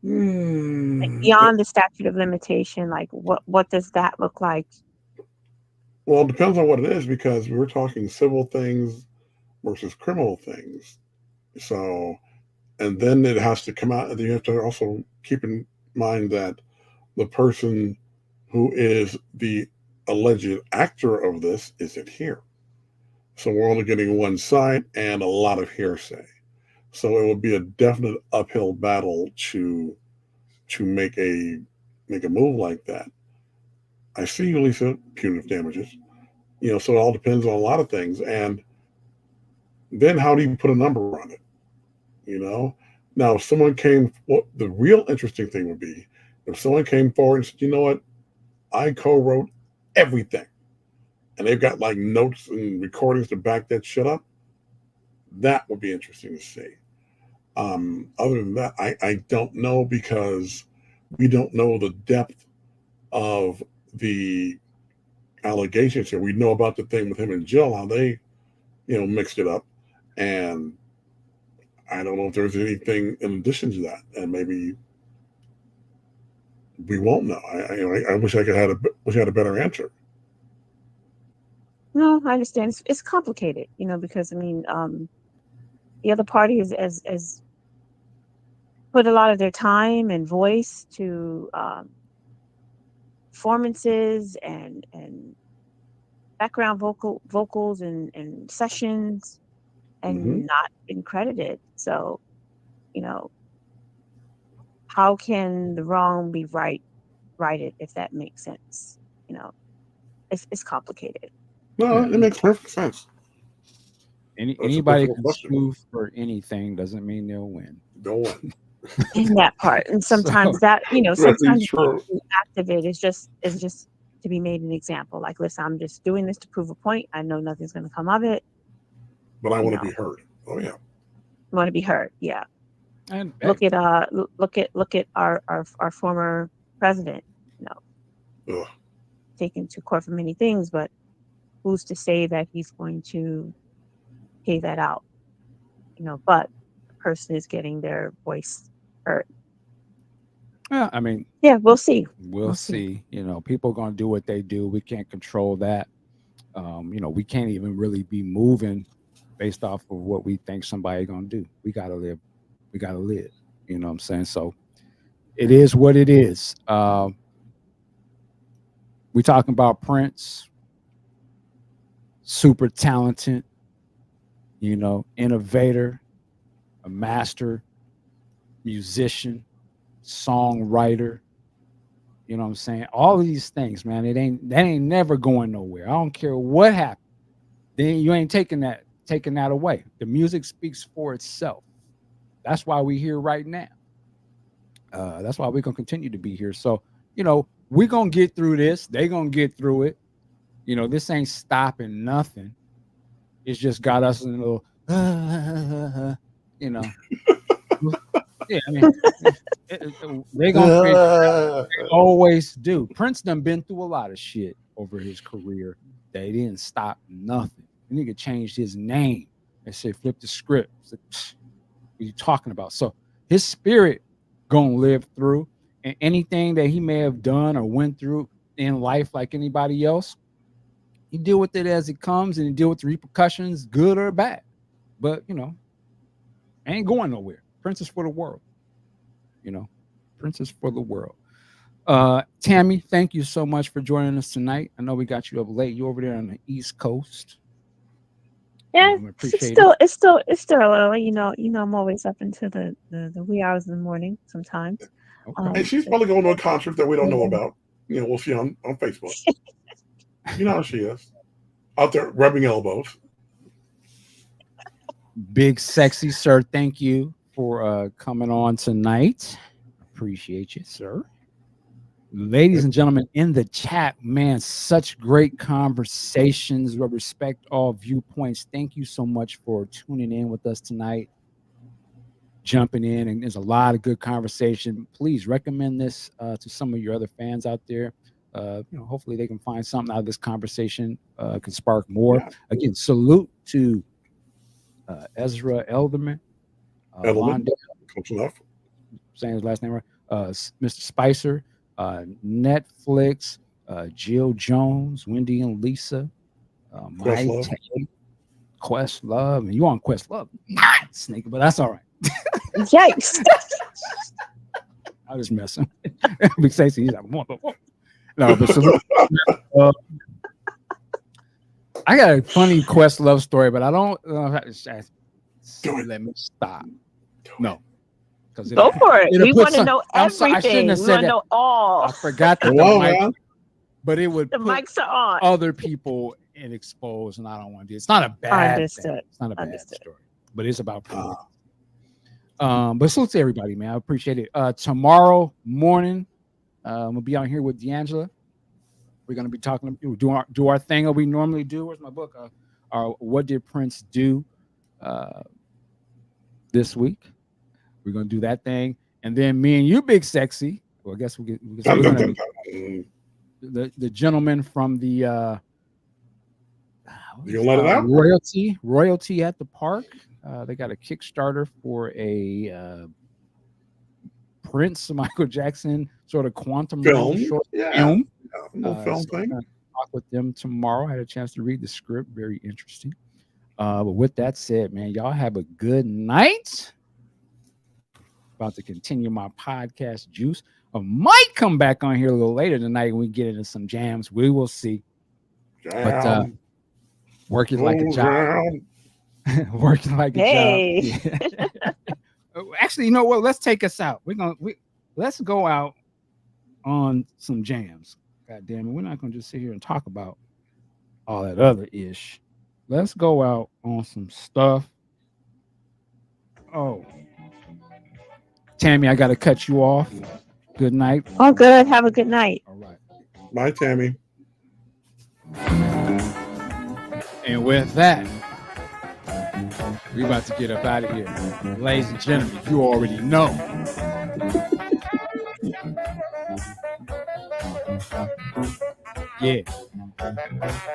Like Hmm. beyond the statute of limitation, like what does that look like? Well, it depends on what it is because we're talking civil things versus criminal things. So, and then it has to come out, and you have to also keep in mind that the person who is the alleged actor of this isn't here. So we're only getting one side and a lot of hearsay. So it would be a definite uphill battle to make a move like that. I see you, Lisa, punitive damages. So it all depends on a lot of things. And then how do you put a number on it? You know? Now, if someone came, well, the real interesting thing would be if someone came forward and said, you know what, I co-wrote everything, and they've got like notes and recordings to back that shit up. That would be interesting to see. Other than that, I don't know because we don't know the depth of the allegations here. We know about the thing with him and Jill, how they, mixed it up. And I don't know if there's anything in addition to that. And maybe we won't know. I wish I had a better answer. No, I understand. It's complicated, because I mean, the other party has put a lot of their time and voice to performances and background vocals and sessions Mm-hmm. and not been credited. So, how can the wrong be righted, if that makes sense? You know, it's complicated. No, Yeah. it makes perfect sense. That's a Anybody difficult can question. sue for anything doesn't mean they'll win. Go on. In that part, and sometimes So that Very sometimes true. the act of it is just to be made an example. Like, listen, I'm just doing this to prove a point. I know nothing's going to come of it. But I You want to know, be heard. Oh yeah. want to be heard. Yeah. and hey, Look at our former president. You know, Ugh. taken to court for many things, but who's to say that he's going to pay that out? But the person is getting their voice heard. yeah, I mean, Yeah, we'll see. we'll We'll see. see. People are gonna do what they do. We can't control that. We can't even really be moving based off of what we think somebody gonna do. We gotta live. We gotta live. You know what I'm saying? So it is what it is. We talking about Prince, super talented, innovator, a master musician, songwriter. You know what I'm saying? All of these things, man. That ain't never going nowhere. I don't care what happens. Then you ain't taking that away. The music speaks for itself. That's why we're here right now. That's why we're gonna continue to be here. So, we're gonna get through this. They gonna get through it. This ain't stopping nothing. It's just got us in a little, you know. Yeah, I mean, they gonna create. They always do. Prince done been through a lot of shit over his career. They didn't stop nothing. The nigga changed his name. They said flip the script. Said, what are you talking about? So his spirit gonna live through, and anything that he may have done or went through in life like anybody else, he deal with it as it comes and he deal with the repercussions, good or bad. But ain't going nowhere. Prince is for the world. Prince is for the world. Tammy, thank you so much for joining us tonight. I know we got you up late. You over there on the East Coast. Yeah, I it's appreciate still it. it's still it's still early. I'm always up into the wee hours in the morning sometimes. Okay. And she's But probably going to a concert that we don't know about. We'll see on Facebook. You know how she is. Out there rubbing elbows. Big sexy sir, thank you for coming on tonight. Appreciate you, sir. Ladies and gentlemen in the chat, man, such great conversations. We respect all viewpoints. Thank you so much for tuning in with us tonight, jumping in, and there's a lot of good conversation. Please recommend this to some of your other fans out there. Hopefully they can find something out of this conversation, can spark more. Yeah. Again, salute to Ezra Elderman, Edelman. Londa, Close enough. saying his last name right. Mr. Spicer, Netflix, Jill Jones, Wendy and Lisa, My Questlove. Tay, Questlove. You on Questlove? Not Snake, but that's all right. Yikes. I was messing. Big Stacey, he's like, no, but so, I got a funny Questlove story, but I don't let me stop. No. Go for it. We want to know everything. I shouldn't have We said want to that. know all. I forgot that Hello, the mic, man. but it would The put mics are on. other people in exposed, and I don't want to do it. It's not a bad Understood. thing. It's not a bad Understood. story, but it's about but salute to everybody, man. I appreciate it. Tomorrow morning, we'll be out here with D'Angela. We're gonna be talking, do our thing that we normally do. Where's my book? What did Prince do this week? We're gonna do that thing, and then me and you, Big Sexy. Well, I guess we're gonna be the gentleman from the you gonna let it out? Royalty at the Park. They got a Kickstarter for a Prince, Michael Jackson sort of quantum Film. short Yeah. film. Film thing. Talk with them tomorrow. I had a chance to read the script. Very interesting. But with that said, man, y'all have a good night. About to continue my podcast juice. I might come back on here a little later tonight when we get into some jams. We will see. But working like a job. Working like a job. Yeah. Actually, you know what? Let's take us out. Let's go out on some jams. God damn it. We're not gonna just sit here and talk about all that other ish. Let's go out on some stuff. Oh, Tammy, I gotta cut you off. Good night. Oh, good. Have a good night. All right. Bye, Tammy. And with that, we're about to get up out of here. Ladies and gentlemen, you already know. Yeah.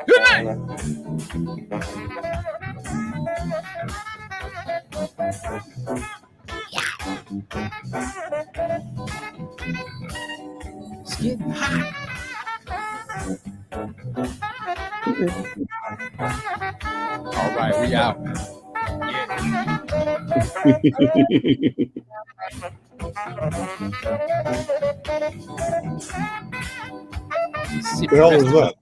Good night. It's getting hot. All right, we out. The hell is that?